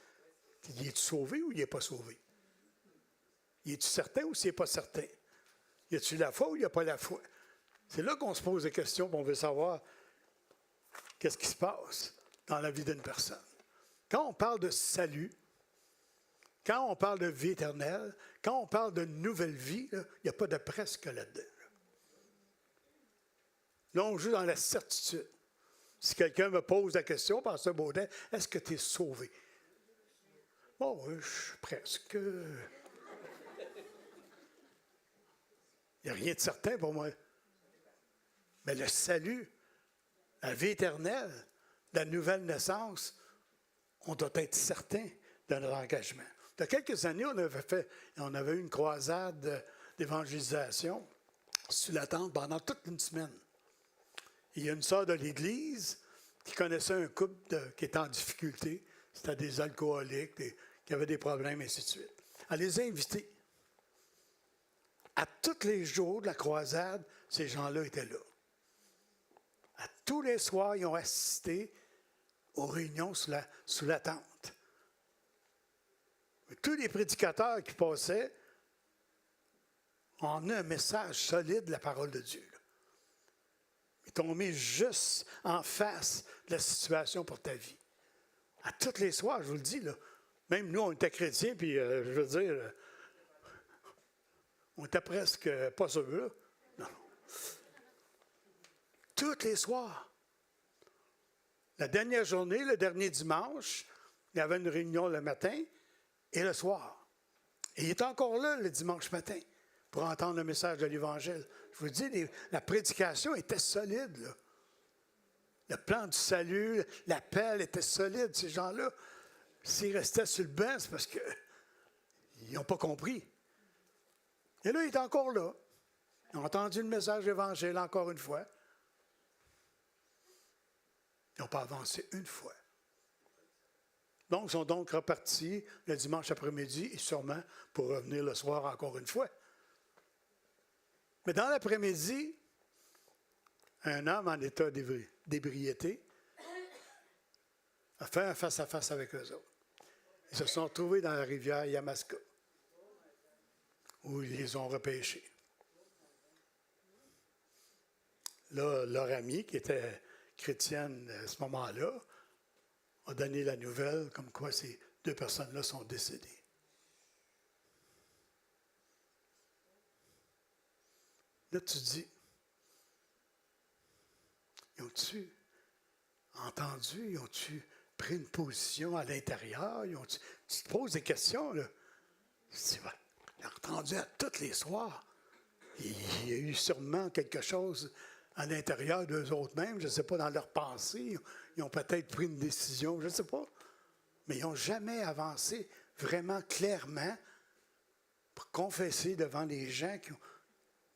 Il est-tu sauvé ou il n'est pas sauvé? Il est-tu certain ou il n'est pas certain? Y a-tu la foi ou il n'y a pas la foi? C'est là qu'on se pose des questions et on veut savoir qu'est-ce qui se passe dans la vie d'une personne. Quand on parle de salut, quand on parle de vie éternelle, quand on parle de nouvelle vie, il n'y a pas de presque là-dedans. Là, on joue dans la certitude. Si quelqu'un me pose la question, Pasteur Baudin, est-ce que tu es sauvé? Bon, je suis presque. Il n'y a rien de certain pour moi. Mais le salut, la vie éternelle, la nouvelle naissance, on doit être certain de notre engagement. Il y a quelques années, on avait eu une croisade d'évangélisation sur la tente pendant toute une semaine. Il y a une sœur de l'Église qui connaissait un couple qui était en difficulté. C'était des alcooliques, qui avaient des problèmes, et ainsi de suite. Elle les a invités. À tous les jours de la croisade, ces gens-là étaient là. À tous les soirs, ils ont assisté aux réunions sous la tente. Tous les prédicateurs qui passaient ont un message solide de la parole de Dieu. Ils t'ont mis juste en face de la situation pour ta vie. À tous les soirs, je vous le dis, là, même nous, on était chrétiens, puis je veux dire, on était presque pas sûrs, là. Non. Tous les soirs. La dernière journée, le dernier dimanche, il y avait une réunion le matin et le soir. Et il est encore là le dimanche matin pour entendre le message de l'Évangile. Je vous dis, la prédication était solide, là. Le plan du salut, l'appel était solide. Ces gens-là, s'ils restaient sur le banc, c'est parce qu'ils n'ont pas compris. Et là, il est encore là. Ils ont entendu le message de l'Évangile encore une fois. Ils n'ont pas avancé une fois. Donc, ils sont donc repartis le dimanche après-midi et sûrement pour revenir le soir encore une fois. Mais dans l'après-midi, un homme en état d'ébriété a fait un face-à-face avec eux autres. Ils se sont trouvés dans la rivière Yamaska, où ils les ont repêchés. Là, leur amie, qui était chrétienne à ce moment-là, a donné la nouvelle comme quoi ces deux personnes-là sont décédées. Là, tu te dis, ils ont-tu entendu, ils ont-tu pris une position à l'intérieur, tu te poses des questions, là. Ils ont entendu à tous les soirs. Il y a eu sûrement quelque chose à l'intérieur d'eux autres mêmes, je ne sais pas, dans leur pensée. Ils ont peut-être pris une décision, je ne sais pas. Mais ils n'ont jamais avancé vraiment clairement pour confesser devant les gens qui ont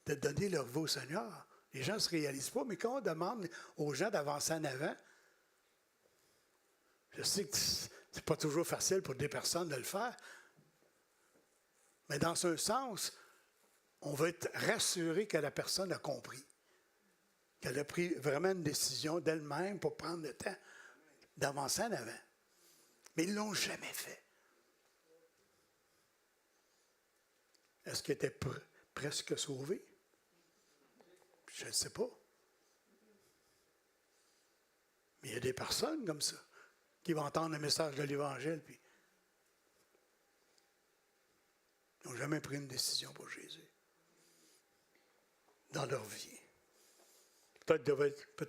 de donner leur vie au Seigneur. Les gens ne se réalisent pas, mais quand on demande aux gens d'avancer en avant, je sais que ce n'est pas toujours facile pour des personnes de le faire, mais dans un sens, on veut être rassuré que la personne a compris, qu'elle a pris vraiment une décision d'elle-même pour prendre le temps d'avancer en avant. Mais ils ne l'ont jamais fait. Est-ce qu'ils étaient presque sauvés? Je ne sais pas. Mais il y a des personnes comme ça qui vont entendre le message de l'Évangile, puis ils n'ont jamais pris une décision pour Jésus dans leur vie. Peut-être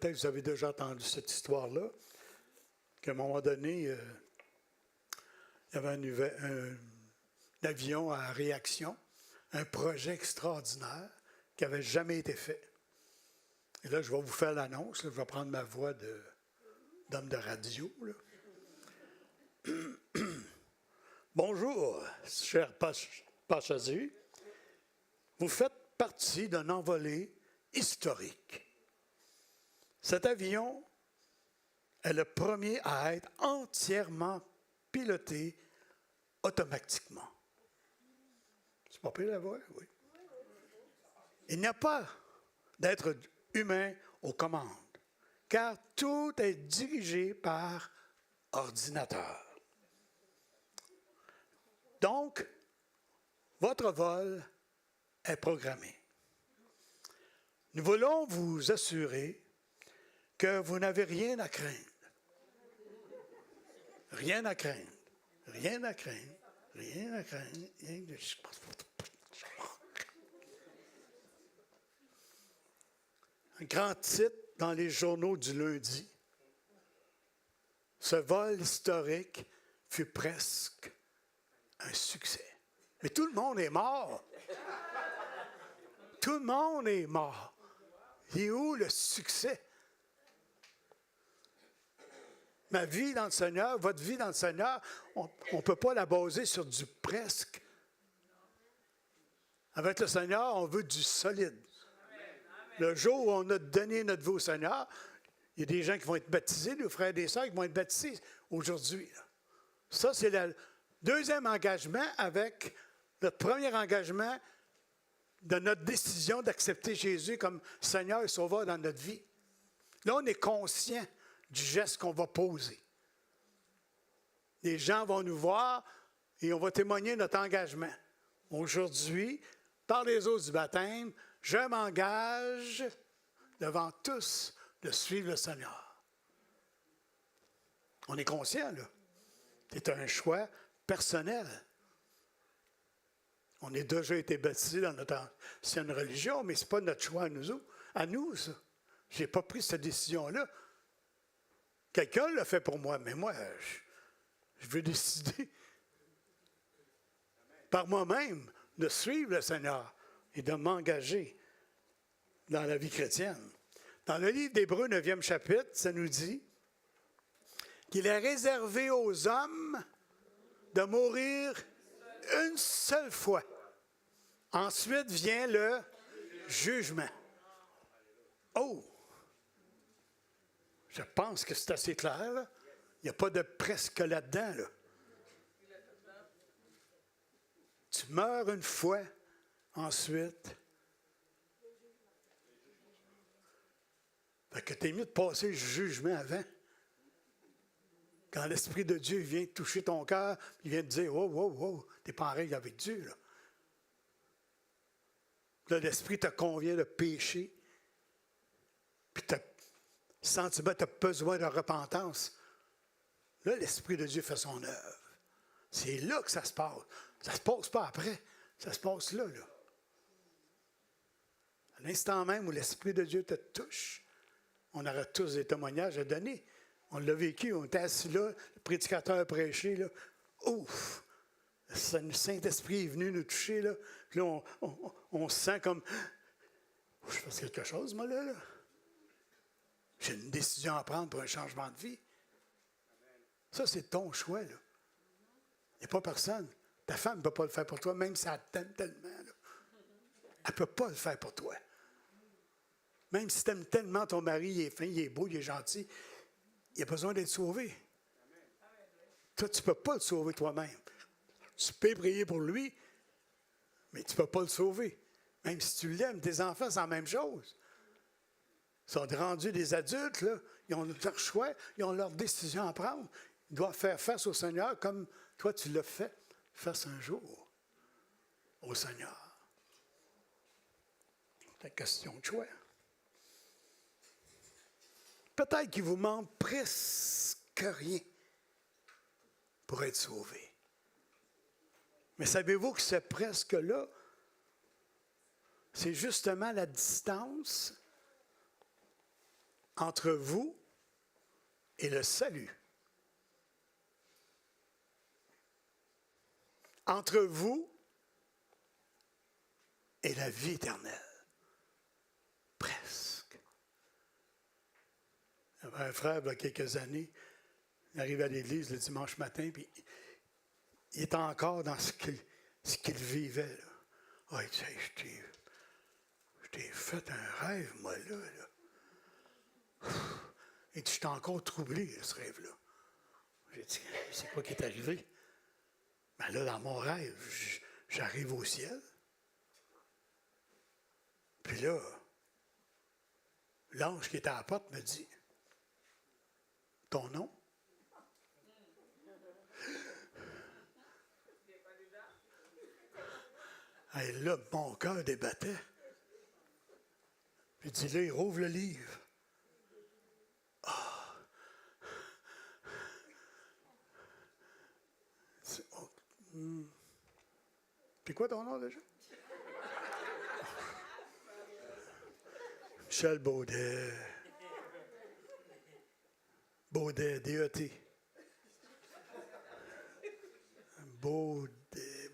que vous avez déjà entendu cette histoire-là, qu'à un moment donné, il y avait un avion à réaction, un projet extraordinaire qui n'avait jamais été fait. Et là, je vais vous faire l'annonce, là, je vais prendre ma voix d'homme de radio. Là. Bonjour, cher Pachazu. Vous faites partie d'un envolé historique. Cet avion est le premier à être entièrement piloté automatiquement. C'est pas pire la voix? Oui. Il n'y a pas d'être humain aux commandes, car tout est dirigé par ordinateur. Donc, votre vol est programmé. Nous voulons vous assurer que vous n'avez rien à craindre. Rien à craindre. Rien à craindre. Rien à craindre. Un grand titre dans les journaux du lundi. Ce vol historique fut presque un succès. Mais tout le monde est mort. Tout le monde est mort. Il est où le succès? Ma vie dans le Seigneur, votre vie dans le Seigneur, on ne peut pas la baser sur du presque. Avec le Seigneur, on veut du solide. Le jour où on a donné notre vie au Seigneur, il y a des gens qui vont être baptisés, nos frères et des sœurs qui vont être baptisés aujourd'hui. Ça, c'est le deuxième engagement avec notre premier engagement de notre décision d'accepter Jésus comme Seigneur et Sauveur dans notre vie. Là, on est conscient du geste qu'on va poser. Les gens vont nous voir et on va témoigner notre engagement. Aujourd'hui, par les eaux du baptême, je m'engage devant tous de suivre le Seigneur. On est conscient, là. C'est un choix personnel. On a déjà été baptisés dans notre ancienne religion, mais ce n'est pas notre choix à nous, ça. Je n'ai pas pris cette décision-là. Quelqu'un l'a fait pour moi, mais moi, je veux décider par moi-même de suivre le Seigneur et de m'engager dans la vie chrétienne. Dans le livre d'Hébreux, 9e chapitre, ça nous dit qu'il est réservé aux hommes de mourir une seule fois. Ensuite vient le jugement. Oh! Je pense que c'est assez clair, là. Il n'y a pas de presque là-dedans, là. Tu meurs une fois, ensuite. Fait que t'es mieux de passer le jugement avant. Quand l'Esprit de Dieu vient toucher ton cœur, il vient te dire, oh, oh, oh, t'es pas en règle avec Dieu, là. Là, l'Esprit te convient de pécher. Puis tu sentiment, tu as besoin de repentance. Là, l'Esprit de Dieu fait son œuvre. C'est là que ça se passe. Ça ne se passe pas après. Ça se passe là, là. À l'instant même où l'Esprit de Dieu te touche, on aura tous des témoignages à donner. On l'a vécu, on était assis là, le prédicateur prêchait, là. Ouf! Le Saint-Esprit est venu nous toucher, là. Puis là, on se sent comme, je fais quelque chose, moi, là. J'ai une décision à prendre pour un changement de vie. Ça, c'est ton choix, là. Il n'y a pas personne. Ta femme ne peut pas le faire pour toi, même si elle t'aime tellement, là. Elle ne peut pas le faire pour toi. Même si tu aimes tellement ton mari, il est fin, il est beau, il est gentil, il a besoin d'être sauvé. Toi, tu ne peux pas le sauver toi-même. Tu peux prier pour lui, mais tu ne peux pas le sauver. Même si tu l'aimes, tes enfants, c'est la même chose. Ils sont rendus des adultes, là. Ils ont leur choix, ils ont leur décision à prendre. Ils doivent faire face au Seigneur comme toi, tu l'as fait face un jour au Seigneur. C'est une question de choix. Peut-être qu'il vous manque presque rien pour être sauvé. Mais savez-vous que ce presque-là, c'est justement la distance entre vous et le salut. Entre vous et la vie éternelle. Presque. Il y avait un frère, il y a quelques années, il arrive à l'église le dimanche matin, puis il était encore dans ce qu'il vivait. Là. Ah, il disait, je t'ai fait un rêve, moi, là. Et tu t'es encore troublé, ce rêve-là. J'ai dit, c'est quoi qui est arrivé? Ben là, dans mon rêve, j'arrive au ciel. Puis là, l'ange qui était à la porte me dit, ton nom? Et là, mon cœur débattait. Puis il dit, là, il rouvre le livre. Ah! Oh. Puis quoi ton nom déjà? Michel Baudet. Baudet, D-E-T. Baudet,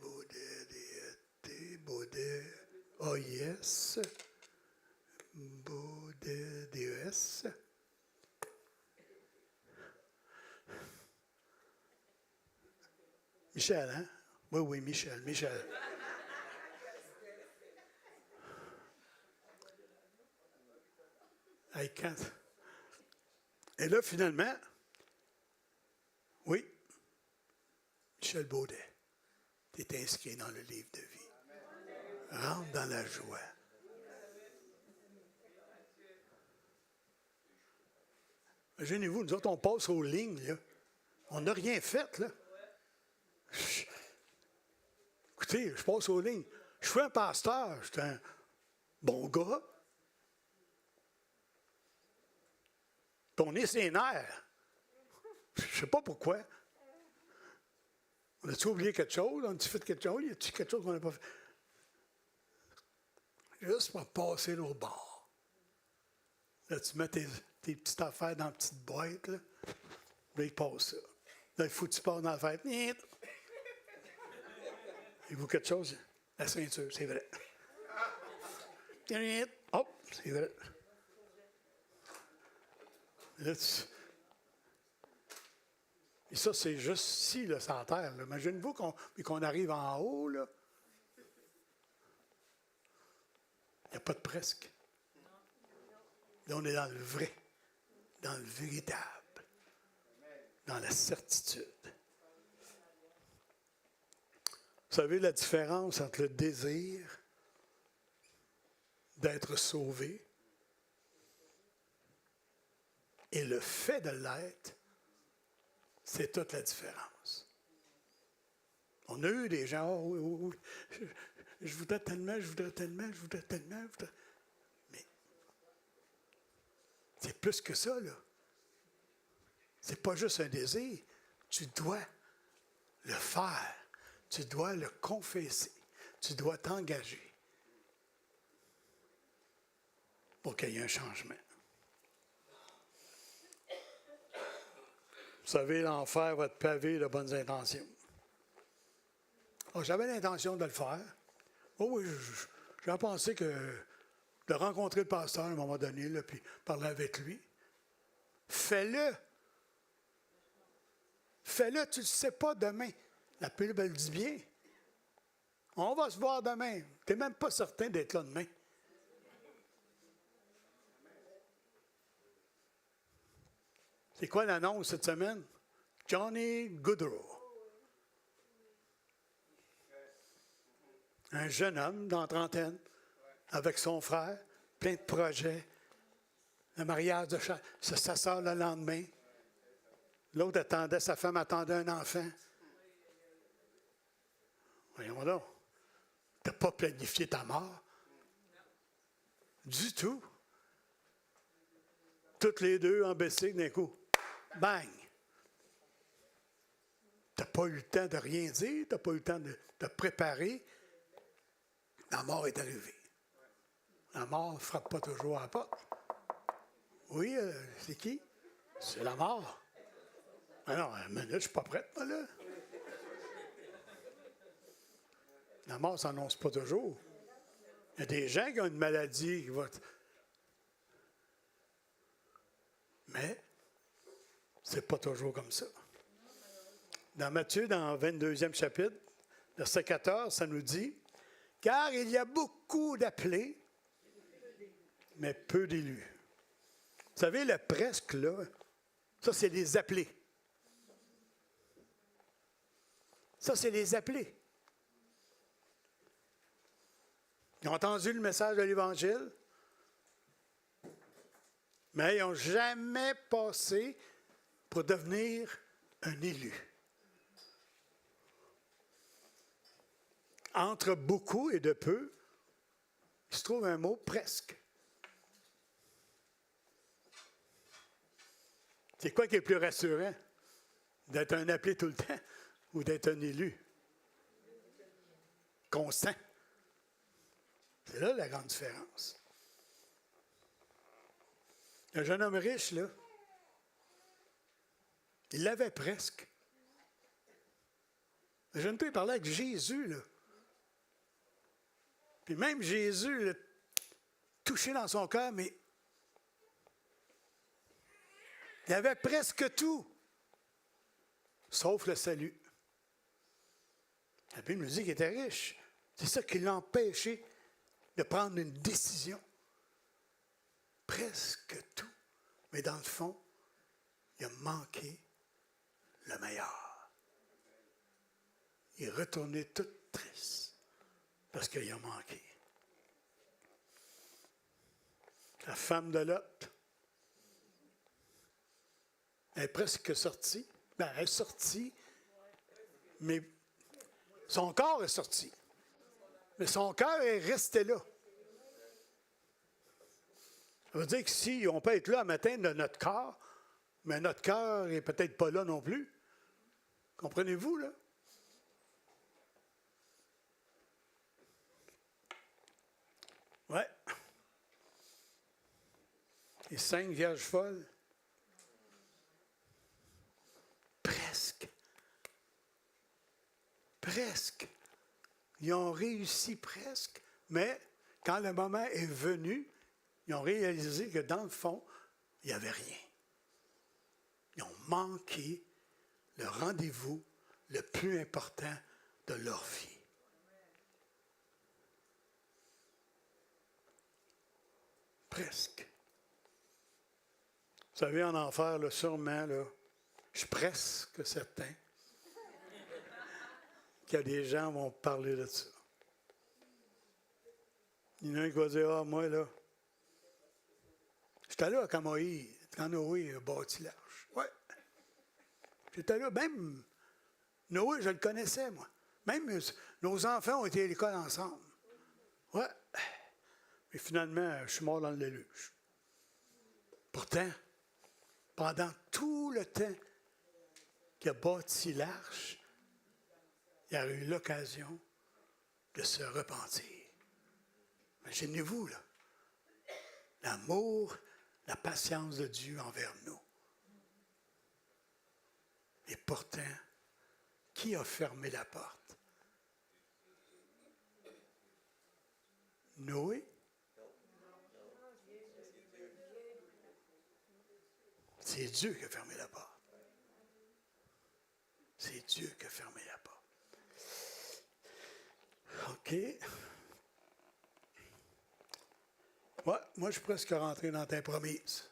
D-E-T, Baudet, A-I-S. Baudet, D-E-S. Michel, hein? Oui, Michel. Hey, quand... Et là, finalement, oui, Michel Baudet, tu es inscrit dans le livre de vie. Rentre dans la joie. Imaginez-vous, nous autres, on passe aux lignes, là. On n'a rien fait, là. Écoutez, je passe aux lignes. Je suis un pasteur, je suis un bon gars. Puis on est ses nerfs. Je ne sais pas pourquoi. On a-tu oublié quelque chose? On a-tu fait quelque chose? Y a-tu quelque chose qu'on n'a pas fait? Juste pour passer l'autre bord. Là, tu mets tes petites affaires dans la petite boîte, là. Là, il passe ça. Là, il faut que tu passes dans la fête. Il vous quelque chose? La ceinture, c'est vrai. Hop, c'est vrai. Là, et ça, c'est juste ici, là, sur la terre. Là. Imaginez-vous qu'on arrive en haut, là. Il n'y a pas de presque. Là, on est dans le vrai, dans le véritable, dans la certitude. Vous savez la différence entre le désir d'être sauvé et le fait de l'être, c'est toute la différence. On a eu des gens, oh, oui, je voudrais tellement. Mais c'est plus que ça, là. C'est pas juste un désir. Tu dois le faire. Tu dois le confesser. Tu dois t'engager pour qu'il y ait un changement. Vous savez, l'enfer va te paver de bonnes intentions. Oh, j'avais l'intention de le faire. Oh oui, j'ai pensé que de rencontrer le pasteur à un moment donné, là, puis parler avec lui. Fais-le. Fais-le, tu ne le sais pas demain. La Bible, elle dit bien. On va se voir demain. Tu n'es même pas certain d'être là demain. C'est quoi l'annonce cette semaine? Johnny Goodrow. Un jeune homme dans la trentaine, avec son frère, plein de projets. Le mariage de sa soeur le lendemain. L'autre attendait, sa femme attendait un enfant. Voyons donc. Tu n'as pas planifié ta mort. Du tout. toutes les deux en bicycle d'un coup. Bang! Tu n'as pas eu le temps de rien dire, tu n'as pas eu le temps de te préparer. La mort est arrivée. La mort ne frappe pas toujours à la porte. Oui, c'est qui? C'est la mort. Ah non, une minute, je ne suis pas prête, moi, là. La mort ne s'annonce pas toujours. Il y a des gens qui ont une maladie qui va... Mais c'est pas toujours comme ça. Dans Matthieu, dans le 22e chapitre, verset 14, ça nous dit « Car il y a beaucoup d'appelés, mais peu d'élus. » Vous savez, le presque, là, ça, c'est les appelés. Ça, c'est les appelés. Ils ont entendu le message de l'Évangile, mais ils n'ont jamais passé pour devenir un élu. Entre beaucoup et de peu, il se trouve un mot presque. C'est quoi qui est le plus rassurant? D'être un appelé tout le temps ou d'être un élu? Constant. C'est là la grande différence. Un jeune homme riche, là, il l'avait presque. Le jeune homme, il parlait avec Jésus, là. Puis même Jésus l'a touché dans son cœur, mais il avait presque tout, sauf le salut. La Bible nous dit qu'il était riche. C'est ça qui l'a empêché de prendre une décision. Presque tout. Mais dans le fond, il a manqué le meilleur. Il est retourné tout triste parce qu'il a manqué. La femme de Lot, elle est presque sortie. Ben, elle est sortie, mais son corps est sorti. Mais son cœur est resté là. Ça veut dire que si on peut être là à matin de notre corps, mais notre cœur n'est peut-être pas là non plus. Comprenez-vous, là? Ouais. Les 5 vierges folles. Presque. Presque. Ils ont réussi presque, mais quand le moment est venu, ils ont réalisé que dans le fond, il n'y avait rien. Ils ont manqué le rendez-vous le plus important de leur vie. Presque. Vous savez, en enfer, là, sûrement, là, je suis presque certain qu'il y a des gens qui vont parler de ça. Il y en a un qui va dire, ah, moi, là, j'étais là quand Noé a bâti l'arche. Oui. J'étais là, même Noé, je le connaissais, moi. Même nos enfants ont été à l'école ensemble. Oui. Mais finalement, je suis mort dans le déluge. Pourtant, pendant tout le temps qu'il a bâti l'arche, il a eu l'occasion de se repentir. Imaginez-vous, là, l'amour, la patience de Dieu envers nous. Et pourtant, qui a fermé la porte? Noé? C'est Dieu qui a fermé la porte. C'est Dieu qui a fermé la porte. OK. Ouais, moi, je suis presque rentré dans ta promise.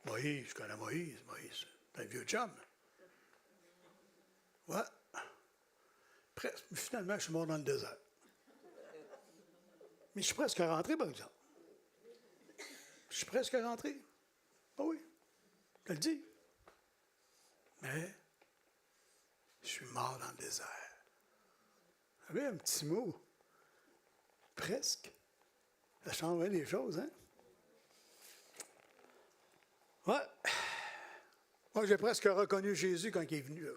Moïse, je connais Moïse. Moïse, c'est un vieux chum. Ouais. Presque. Mais finalement, je suis mort dans le désert. Mais je suis presque rentré, par exemple. Je suis presque rentré. Ah oui, je le dis. Mais je suis mort dans le désert. Vous savez, un petit mot. Presque. Ça change bien les choses, hein? Ouais. Moi, j'ai presque reconnu Jésus quand il est venu.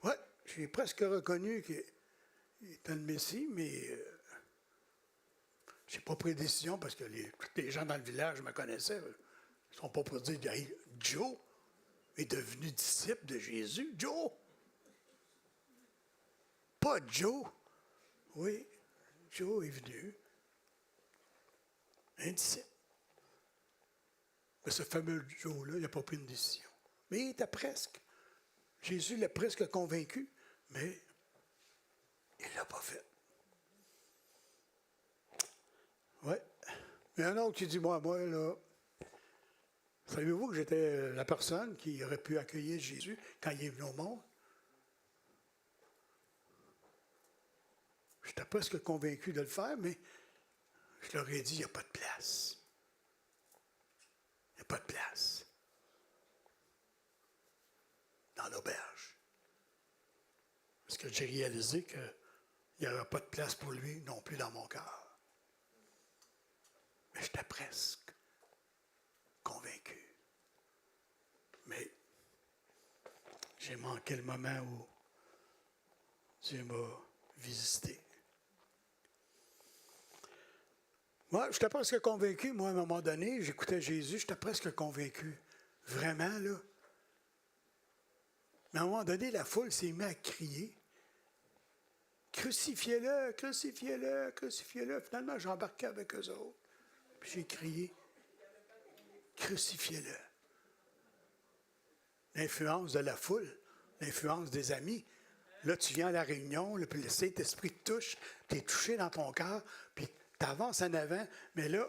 Oui, j'ai presque reconnu qu'il était le Messie, mais je n'ai pas pris de décision parce que tous les gens dans le village me connaissaient. Ils ne sont pas pour dire hey, Joe est devenu disciple de Jésus. Joe! Pas Joe. Oui, Joe est venu. Un disciple. Mais ce fameux Joe-là, il n'a pas pris une décision. Mais il était presque. Jésus l'a presque convaincu, mais il ne l'a pas fait. Oui. Mais un autre qui dit, moi, là, savez-vous que j'étais la personne qui aurait pu accueillir Jésus quand il est venu au monde? J'étais presque convaincu de le faire, mais je leur ai dit, il n'y a pas de place. Il n'y a pas de place. Dans l'auberge. Parce que j'ai réalisé qu'il n'y avait pas de place pour lui non plus dans mon cœur. Mais j'étais presque convaincu. Mais j'ai manqué le moment où Dieu m'a visité. Moi, j'étais presque convaincu. Moi, à un moment donné, j'écoutais Jésus, j'étais presque convaincu. Vraiment, là. Mais à un moment donné, la foule s'est mise à crier. Crucifiez-le, crucifiez-le, crucifiez-le. Finalement, j'embarquais avec eux autres. Puis j'ai crié, crucifiez-le. L'influence de la foule, l'influence des amis. Là, tu viens à la réunion, là, puis le Saint-Esprit te touche, tu es touché dans ton cœur, puis tu avances en avant. Mais là,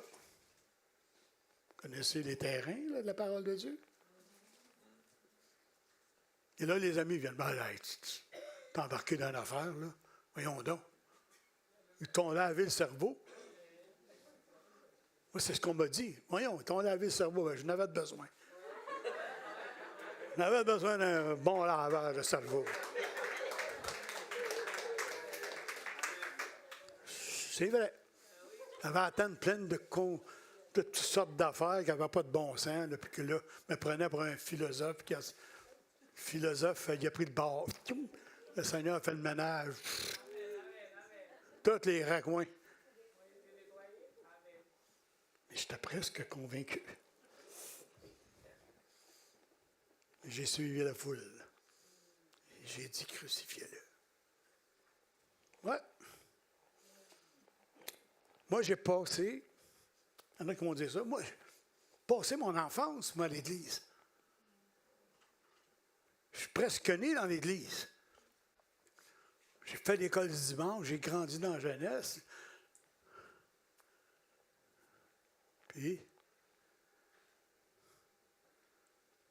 vous connaissez les terrains là, de la parole de Dieu? Et là, les amis viennent, ben là, t'es embarqué dans une affaire, là. Voyons donc. Ils t'ont lavé le cerveau. Moi, c'est ce qu'on m'a dit. Voyons, ils t'ont lavé le cerveau. Ben, je n'avais besoin. Je n'avais besoin d'un bon lavage de cerveau. C'est vrai. J'avais la tête pleine de toutes sortes d'affaires qui n'avaient pas de bon sens, là, puis que là, me prenait pour un philosophe qui a... Le philosophe, il a pris le bord. Le Seigneur a fait le ménage. Tous les raccoins. Mais j'étais presque convaincu. J'ai suivi la foule. Et j'ai dit, crucifiez-le. Ouais. Moi, j'ai passé, il y en a qui m'ont dit ça, moi, j'ai passé mon enfance, moi, à l'Église. Je suis presque né dans l'Église. J'ai fait l'école du dimanche, j'ai grandi dans la jeunesse. Puis,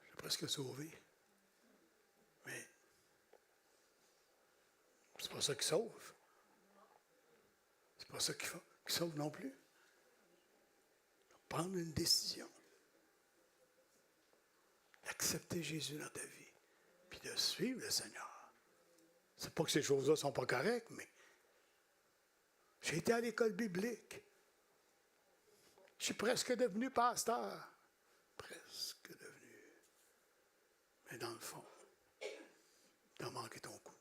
j'ai presque sauvé. Mais, c'est pas ça qui sauve. C'est pas ça qui sauve non plus. Prendre une décision. Accepter Jésus dans ta vie. Puis de suivre le Seigneur. C'est pas que ces choses-là ne sont pas correctes, mais j'ai été à l'école biblique. Je suis presque devenu pasteur. Presque devenu. Mais dans le fond, tu as manqué ton coup.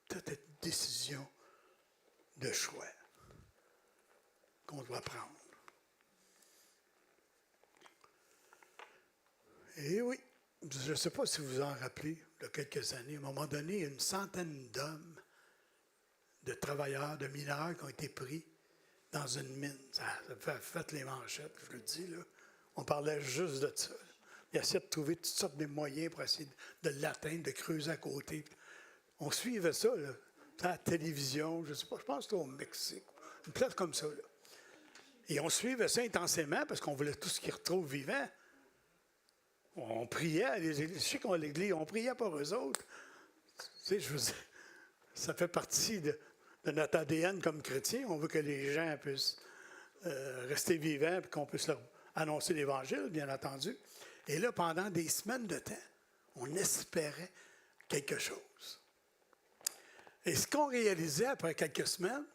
Toute cette décision de choix qu'on doit prendre. Et oui, je ne sais pas si vous vous en rappelez, il y a quelques années, à un moment donné, il y a une centaine d'hommes, de travailleurs, de mineurs qui ont été pris dans une mine. Ça a fait les manchettes, je le dis, là. On parlait juste de ça. Ils essaient de trouver toutes sortes de moyens pour essayer de l'atteindre, de creuser à côté. On suivait ça, là, à la télévision, je ne sais pas, je pense que c'était au Mexique, une place comme ça, là. Et on suivait ça intensément parce qu'on voulait tout ce qu'ils retrouvent vivants. On priait, je sais qu'on l'Église, on priait pour eux autres. Tu sais, je vous dis, ça fait partie de notre ADN comme chrétien. On veut que les gens puissent rester vivants et qu'on puisse leur annoncer l'Évangile, bien entendu. Et là, pendant des semaines de temps, on espérait quelque chose. Et ce qu'on réalisait après quelques semaines,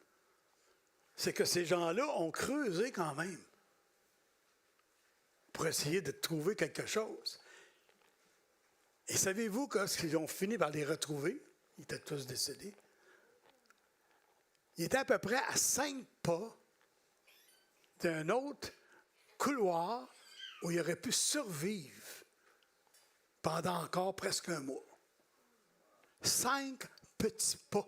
c'est que ces gens-là ont creusé quand même pour essayer de trouver quelque chose. Et savez-vous qu'ils ont fini par les retrouver? Ils étaient tous décédés. Ils étaient à peu près à 5 pas d'un autre couloir où il aurait pu survivre pendant encore presque un mois. 5 petits pas.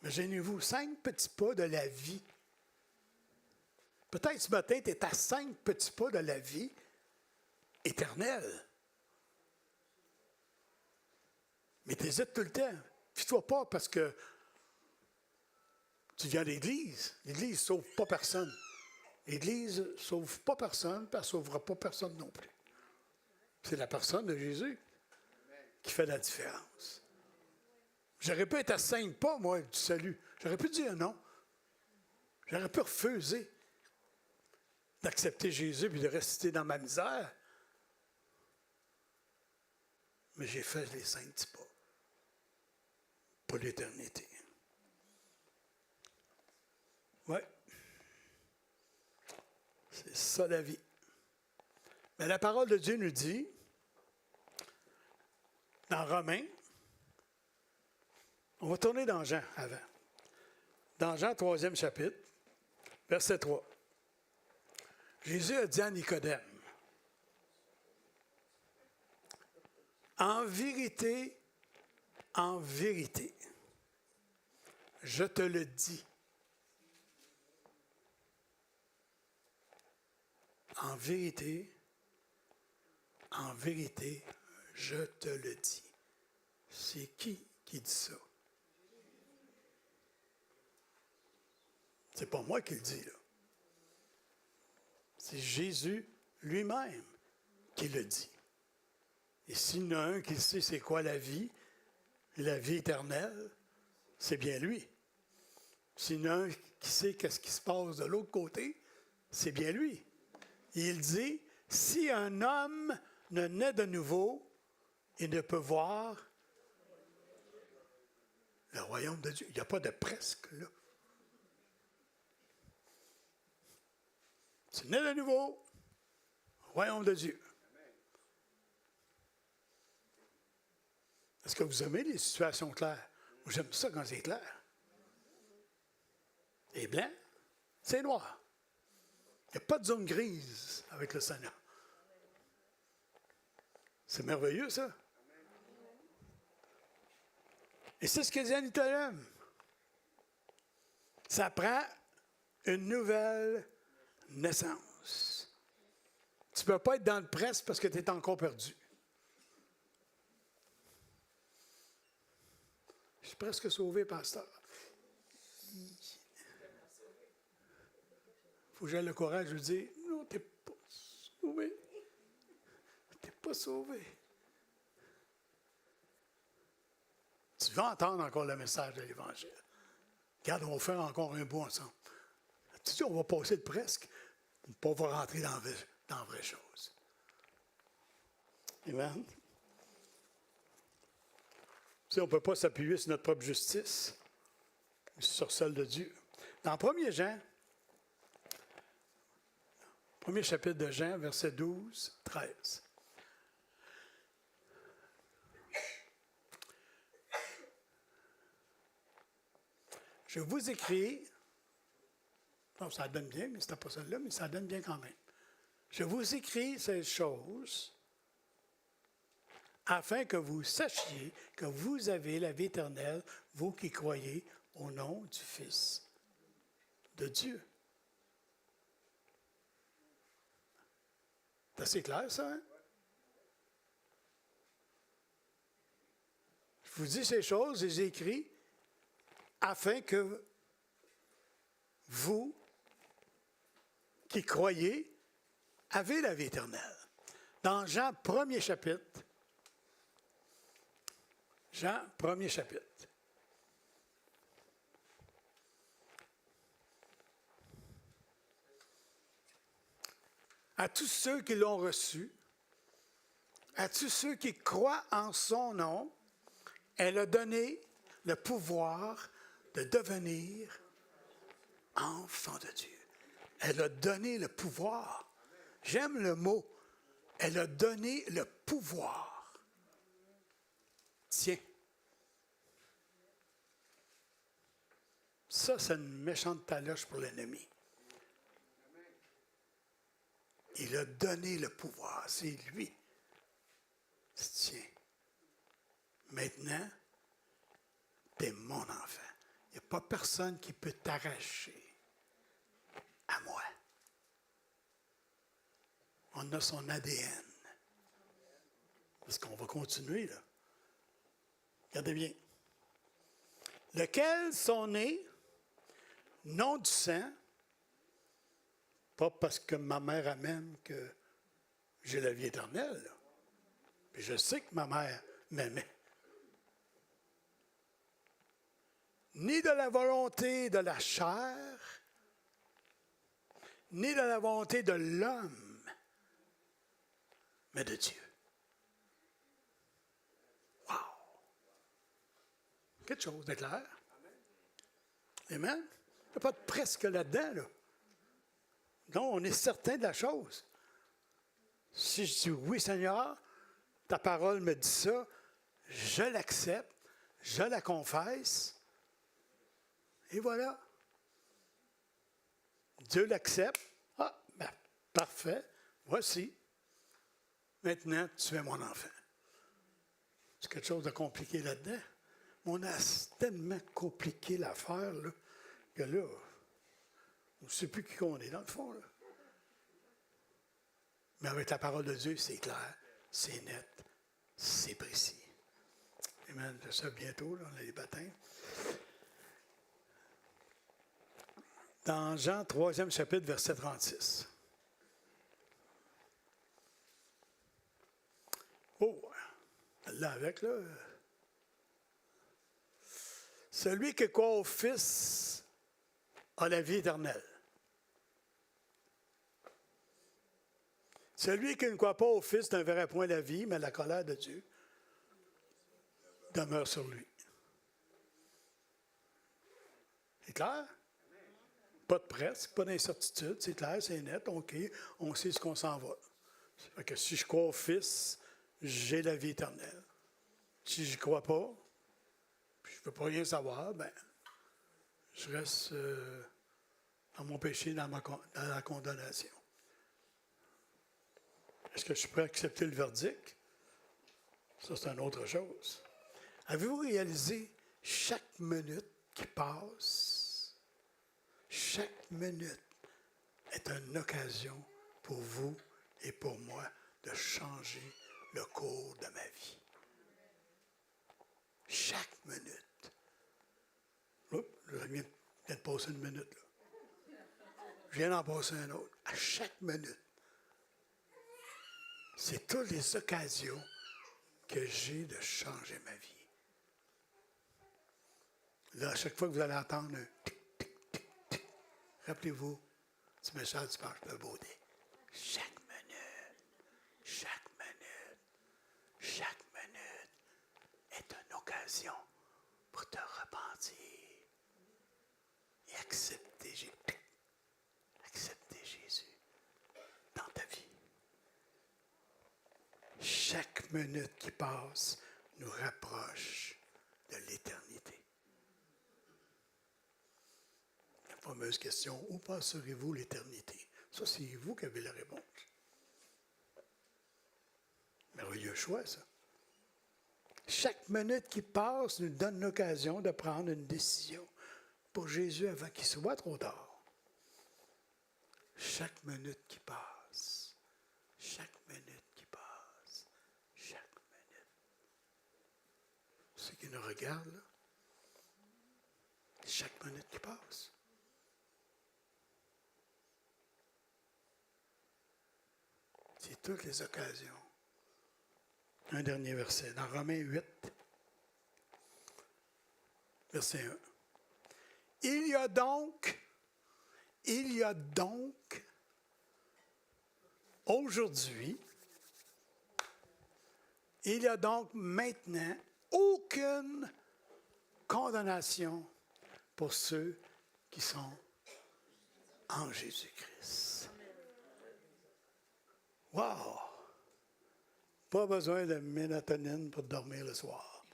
Imaginez-vous, 5 petits pas de la vie. Peut-être ce matin, tu es à 5 petits pas de la vie éternelle. Mais tu hésites tout le temps. Fie-toi pas parce que tu viens à l'Église. L'Église ne sauve pas personne. L'Église ne sauve pas personne, puis elle ne sauvera pas personne non plus. C'est la personne de Jésus qui fait la différence. J'aurais pu être à 5 pas, moi, du salut. J'aurais pu dire non. J'aurais pu refuser d'accepter Jésus et de rester dans ma misère. Mais j'ai fait les 5 petits pas pour l'éternité. Oui. C'est ça la vie. Mais la parole de Dieu nous dit, dans Romains, on va tourner dans Jean avant. Dans Jean, 3e chapitre, verset 3. Jésus a dit à Nicodème, en vérité, je te le dis. En vérité, je te le dis. C'est qui dit ça? C'est pas moi qui le dis, là. C'est Jésus lui-même qui le dit. Et s'il y en a un qui sait c'est quoi la vie éternelle, c'est bien lui. S'il y en a un qui sait qu'est-ce qui se passe de l'autre côté, c'est bien lui. Et il dit, si un homme ne naît de nouveau, il ne peut voir le royaume de Dieu. Il n'y a pas de presque, là. Tu nais de nouveau, royaume de Dieu. Est-ce que vous aimez les situations claires? Moi, j'aime ça quand c'est clair. C'est blanc, c'est noir. Il n'y a pas de zone grise avec le Seigneur. C'est merveilleux, ça. Et c'est ce que dit Nicodème. Ça prend une nouvelle naissance. Tu ne peux pas être dans le presse parce que tu es encore perdu. Je suis presque sauvé, pasteur. Il faut que j'aie le courage de lui dire, non, tu n'es pas sauvé. Tu n'es pas sauvé. Tu vas entendre encore le message de l'Évangile. Regarde, on va faire encore un bout ensemble. Tu sais, on va passer de presque, pour ne pas rentrer dans la vraie chose. Amen. Tu sais, on ne peut pas s'appuyer sur notre propre justice, sur celle de Dieu. Dans 1 Jean, premier chapitre de Jean, versets 12, 13. Je vous écris, non, ça donne bien, mais ce n'était pas celle-là, mais ça donne bien quand même. Je vous écris ces choses afin que vous sachiez que vous avez la vie éternelle, vous qui croyez au nom du Fils de Dieu. C'est assez clair, ça, hein? Je vous dis ces choses, je les ai écrites afin que vous qui croyez avez la vie éternelle. Dans Jean, premier chapitre, Jean, premier chapitre. À tous ceux qui l'ont reçu, à tous ceux qui croient en son nom, elle a donné le pouvoir de devenir enfant de Dieu. Elle a donné le pouvoir. J'aime le mot. Elle a donné le pouvoir. Tiens. Ça, c'est une méchante taloche pour l'ennemi. Il a donné le pouvoir. C'est lui. Tiens. Maintenant, tu es mon enfant. Il n'y a pas personne qui peut t'arracher à moi. On a son ADN. Parce qu'on va continuer, là. Regardez bien. Lequel sont nés, non du sang, pas parce que ma mère amène que j'ai la vie éternelle, là. Puis je sais que ma mère m'aimait. Ni de la volonté de la chair, ni de la volonté de l'homme, mais de Dieu. Wow! Quelque chose de clair. Amen? Il n'y a pas de presque là-dedans, là. Non, on est certain de la chose. Si je dis oui, Seigneur, ta parole me dit ça, je l'accepte, je la confesse, et voilà. Dieu l'accepte. Ah, ben, parfait, voici. Maintenant, tu es mon enfant. C'est quelque chose de compliqué là-dedans. On a tellement compliqué l'affaire, là, que là, on ne sait plus qui on est, dans le fond, là. Mais avec la parole de Dieu, c'est clair, c'est net, c'est précis. Amen. Je sais bientôt, là, on a les baptêmes. Dans Jean 3e chapitre, verset 36. Oh, là avec, là. Celui qui croit au Fils a la vie éternelle. Celui qui ne croit pas au Fils ne verra point la vie, mais la colère de Dieu demeure sur lui. C'est clair? Pas de presque, pas d'incertitude, c'est clair, c'est net, OK, on sait ce qu'on s'en va. Fait que si je crois au Fils, j'ai la vie éternelle. Si je ne crois pas, puis je ne veux pas rien savoir, ben, je reste dans mon péché, dans la condamnation. Est-ce que je suis prêt à accepter le verdict? Ça, c'est une autre chose. Avez-vous réalisé chaque minute qui passe, chaque minute est une occasion pour vous et pour moi de changer le cours de ma vie. Chaque minute. Oups, je viens de passer une minute, là. Je viens d'en passer un autre. À chaque minute. C'est toutes les occasions que j'ai de changer ma vie. Là, à chaque fois que vous allez entendre un tic, tic, tic, tic, rappelez-vous du message du Pasteur de Beauté. Chaque minute est une occasion pour te repentir et accepter Jésus dans ta vie. Chaque minute qui passe nous rapproche de l'éternité. La fameuse question, où passerez-vous l'éternité? Ça, c'est vous qui avez la réponse. Merveilleux choix, ça. Chaque minute qui passe nous donne l'occasion de prendre une décision pour Jésus avant qu'il soit trop tard. Chaque minute qui passe, chaque minute qui passe, chaque minute. Ceux qui nous regardent, là, chaque minute qui passe. C'est toutes les occasions. Un dernier verset, dans Romains 8, verset 1. Il y a donc, aujourd'hui, il y a donc maintenant aucune condamnation pour ceux qui sont en Jésus-Christ. Wow! Pas besoin de mélatonine pour dormir le soir.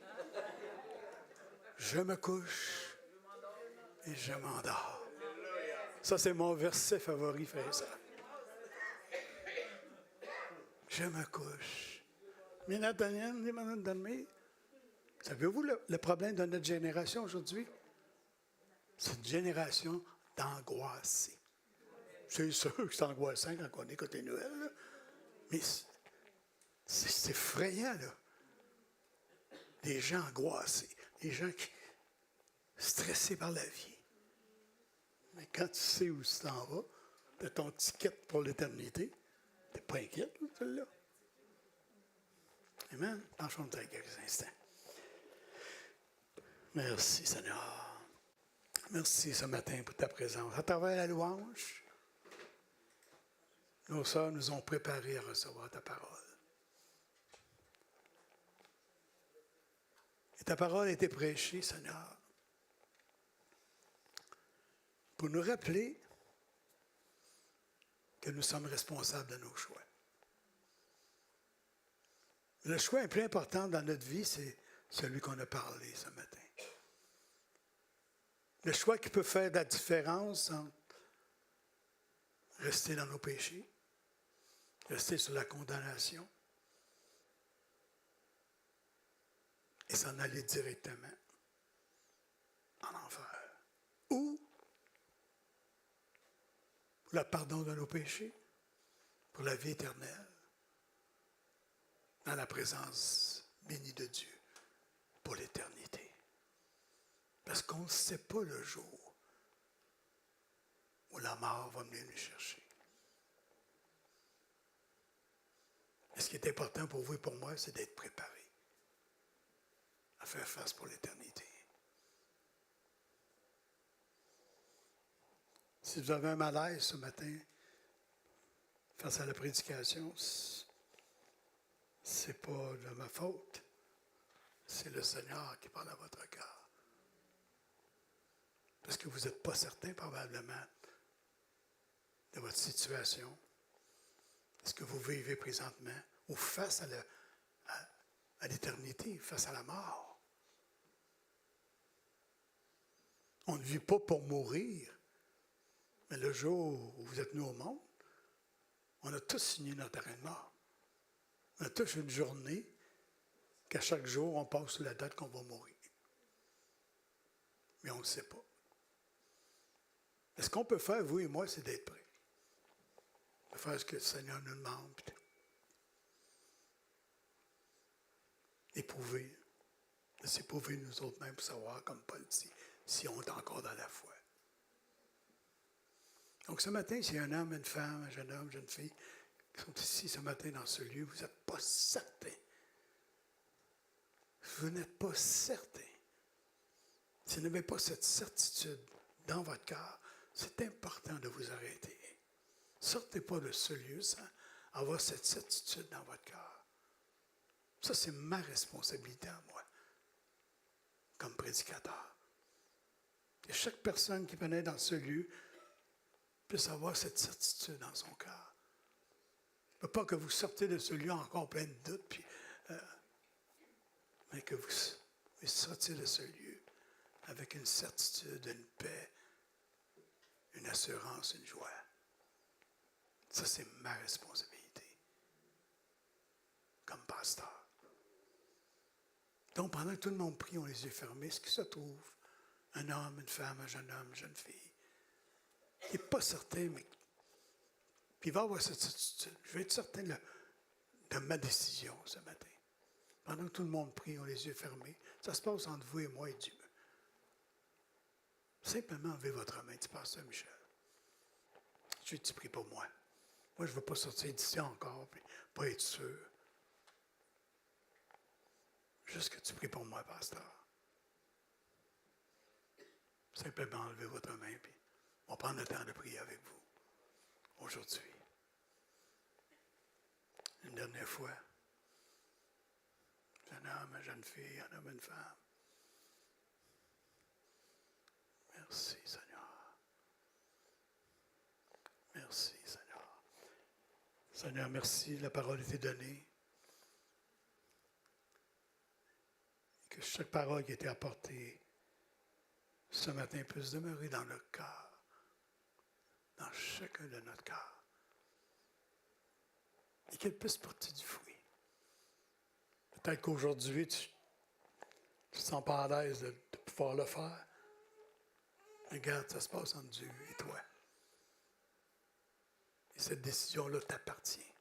Je me couche et je m'endors. Ça, c'est mon verset favori, frère et sœur. Je me couche. Mélatonine, des moments de dormir. Savez-vous le problème de notre génération aujourd'hui? C'est une génération d'angoissés. C'est sûr que c'est angoissant quand on écoute les nouvelles, là. Mais c'est effrayant, là. Des gens angoissés, des gens stressés par la vie. Mais quand tu sais où tu t'en vas, tu as ton ticket pour l'éternité, tu n'es pas inquiète, là. Amen. Penchons-nous quelques instants. Merci, Seigneur. Merci ce matin pour ta présence. À travers la louange, nos sœurs nous ont préparés à recevoir ta parole. Et ta parole a été prêchée, Seigneur, pour nous rappeler que nous sommes responsables de nos choix. Le choix le plus important dans notre vie, c'est celui qu'on a parlé ce matin. Le choix qui peut faire la différence entre rester dans nos péchés, rester sur la condamnation et s'en aller directement en enfer. Ou pour le pardon de nos péchés, pour la vie éternelle, dans la présence bénie de Dieu pour l'éternité. Parce qu'on ne sait pas le jour où la mort va venir nous chercher. Et ce qui est important pour vous et pour moi, c'est d'être préparé à faire face pour l'éternité. Si vous avez un malaise ce matin, face à la prédication, c'est pas de ma faute. C'est le Seigneur qui parle à votre cœur. Parce que vous n'êtes pas certain, probablement, de votre situation, de ce que vous vivez présentement, ou face à l'éternité, face à la mort. On ne vit pas pour mourir, mais le jour où vous êtes venu au monde, on a tous signé notre arrêt de mort. On a tous une journée qu'à chaque jour, on passe sur la date qu'on va mourir. Mais on ne le sait pas. Mais ce qu'on peut faire, vous et moi, c'est d'être prêts. De faire ce que le Seigneur nous demande. Éprouver. De s'éprouver nous autres mêmes pour savoir, comme Paul dit, si on est encore dans la foi. Donc ce matin, s'il y a un homme, une femme, un jeune homme, une jeune fille, qui sont ici ce matin dans ce lieu, vous n'êtes pas certains. Vous n'êtes pas certains. Si vous n'avez pas cette certitude dans votre cœur, c'est important de vous arrêter. Sortez pas de ce lieu sans avoir cette certitude dans votre cœur. Ça, c'est ma responsabilité à moi, comme prédicateur. Et chaque personne qui venait dans ce lieu puisse avoir cette certitude dans son cœur. Il ne faut pas que vous sortez de ce lieu encore plein de doutes, puis, mais que vous sortiez de ce lieu avec une certitude, une paix, une assurance, une joie. Ça, c'est ma responsabilité comme pasteur. Donc, pendant que tout le monde prie, on les yeux fermés, est-ce qu'il se trouve un homme, une femme, un jeune homme, une jeune fille, qui n'est pas certain, mais qui va avoir cette certitude? Je vais être certain de ma décision ce matin. Pendant que tout le monde prie, on les yeux fermés, ça se passe entre vous et moi et Dieu. Simplement levez votre main, dis pasteur Michel. Tu pries pour moi. Moi, je ne veux pas sortir d'ici encore, puis pas être sûr. Juste que tu pries pour moi, pasteur. Simplement levez votre main, puis on va prendre le temps de prier avec vous aujourd'hui. Une dernière fois. Un homme, une jeune fille, un homme, une femme. Merci, Seigneur. Merci, Seigneur. Seigneur, merci, la parole a été donnée. Que chaque parole qui a été apportée ce matin puisse demeurer dans notre cœur, dans chacun de notre cœur, et qu'elle puisse porter du fruit. Peut-être qu'aujourd'hui, tu ne te sens pas à l'aise de pouvoir le faire. Regarde, ça se passe entre Dieu et toi. Et cette décision-là t'appartient.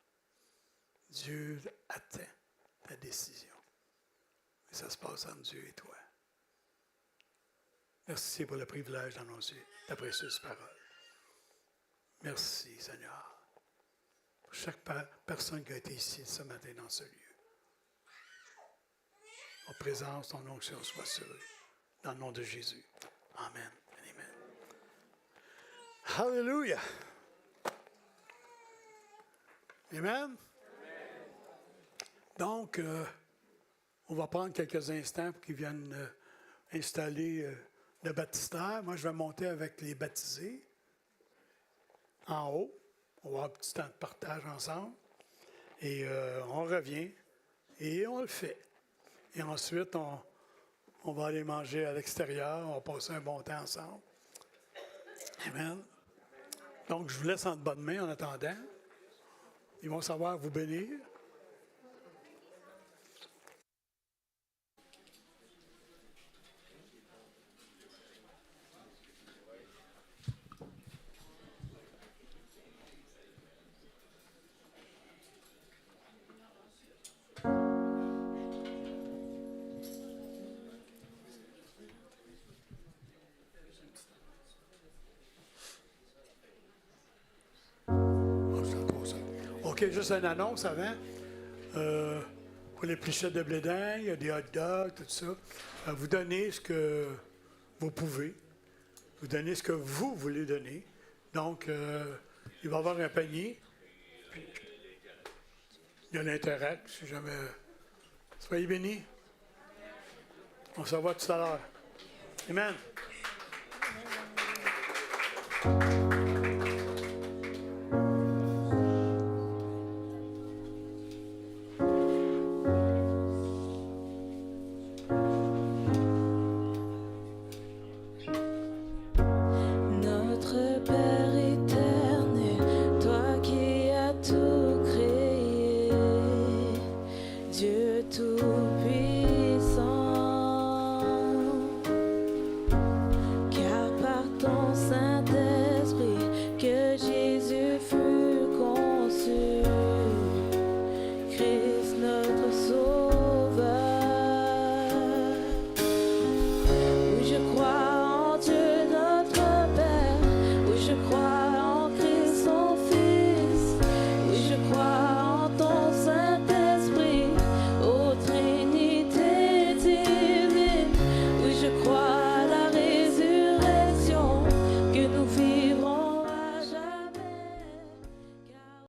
Dieu attend ta décision. Et ça se passe entre Dieu et toi. Merci pour le privilège d'annoncer ta précieuse parole. Merci, Seigneur, pour chaque personne qui a été ici ce matin dans ce lieu. En présence, ton onction soit sur eux. Dans le nom de Jésus. Amen. Amen. Hallelujah. Amen. Donc, on va prendre quelques instants pour qu'ils viennent installer le baptistère. Moi, je vais monter avec les baptisés en haut. On va avoir un petit temps de partage ensemble. Et on revient et on le fait. Et ensuite, on va aller manger à l'extérieur. On va passer un bon temps ensemble. Amen. Donc, je vous laisse en bonne main en attendant. Ils vont savoir vous bénir. OK, juste une annonce avant. Pour les plichettes de blé d'Inde, il y a des hot dogs, tout ça. Vous donnez ce que vous pouvez. Vous donnez ce que vous voulez donner. Donc, il va y avoir un panier. Puis, il y a l'interact, si jamais. Soyez bénis. On se revoit tout à l'heure. Amen.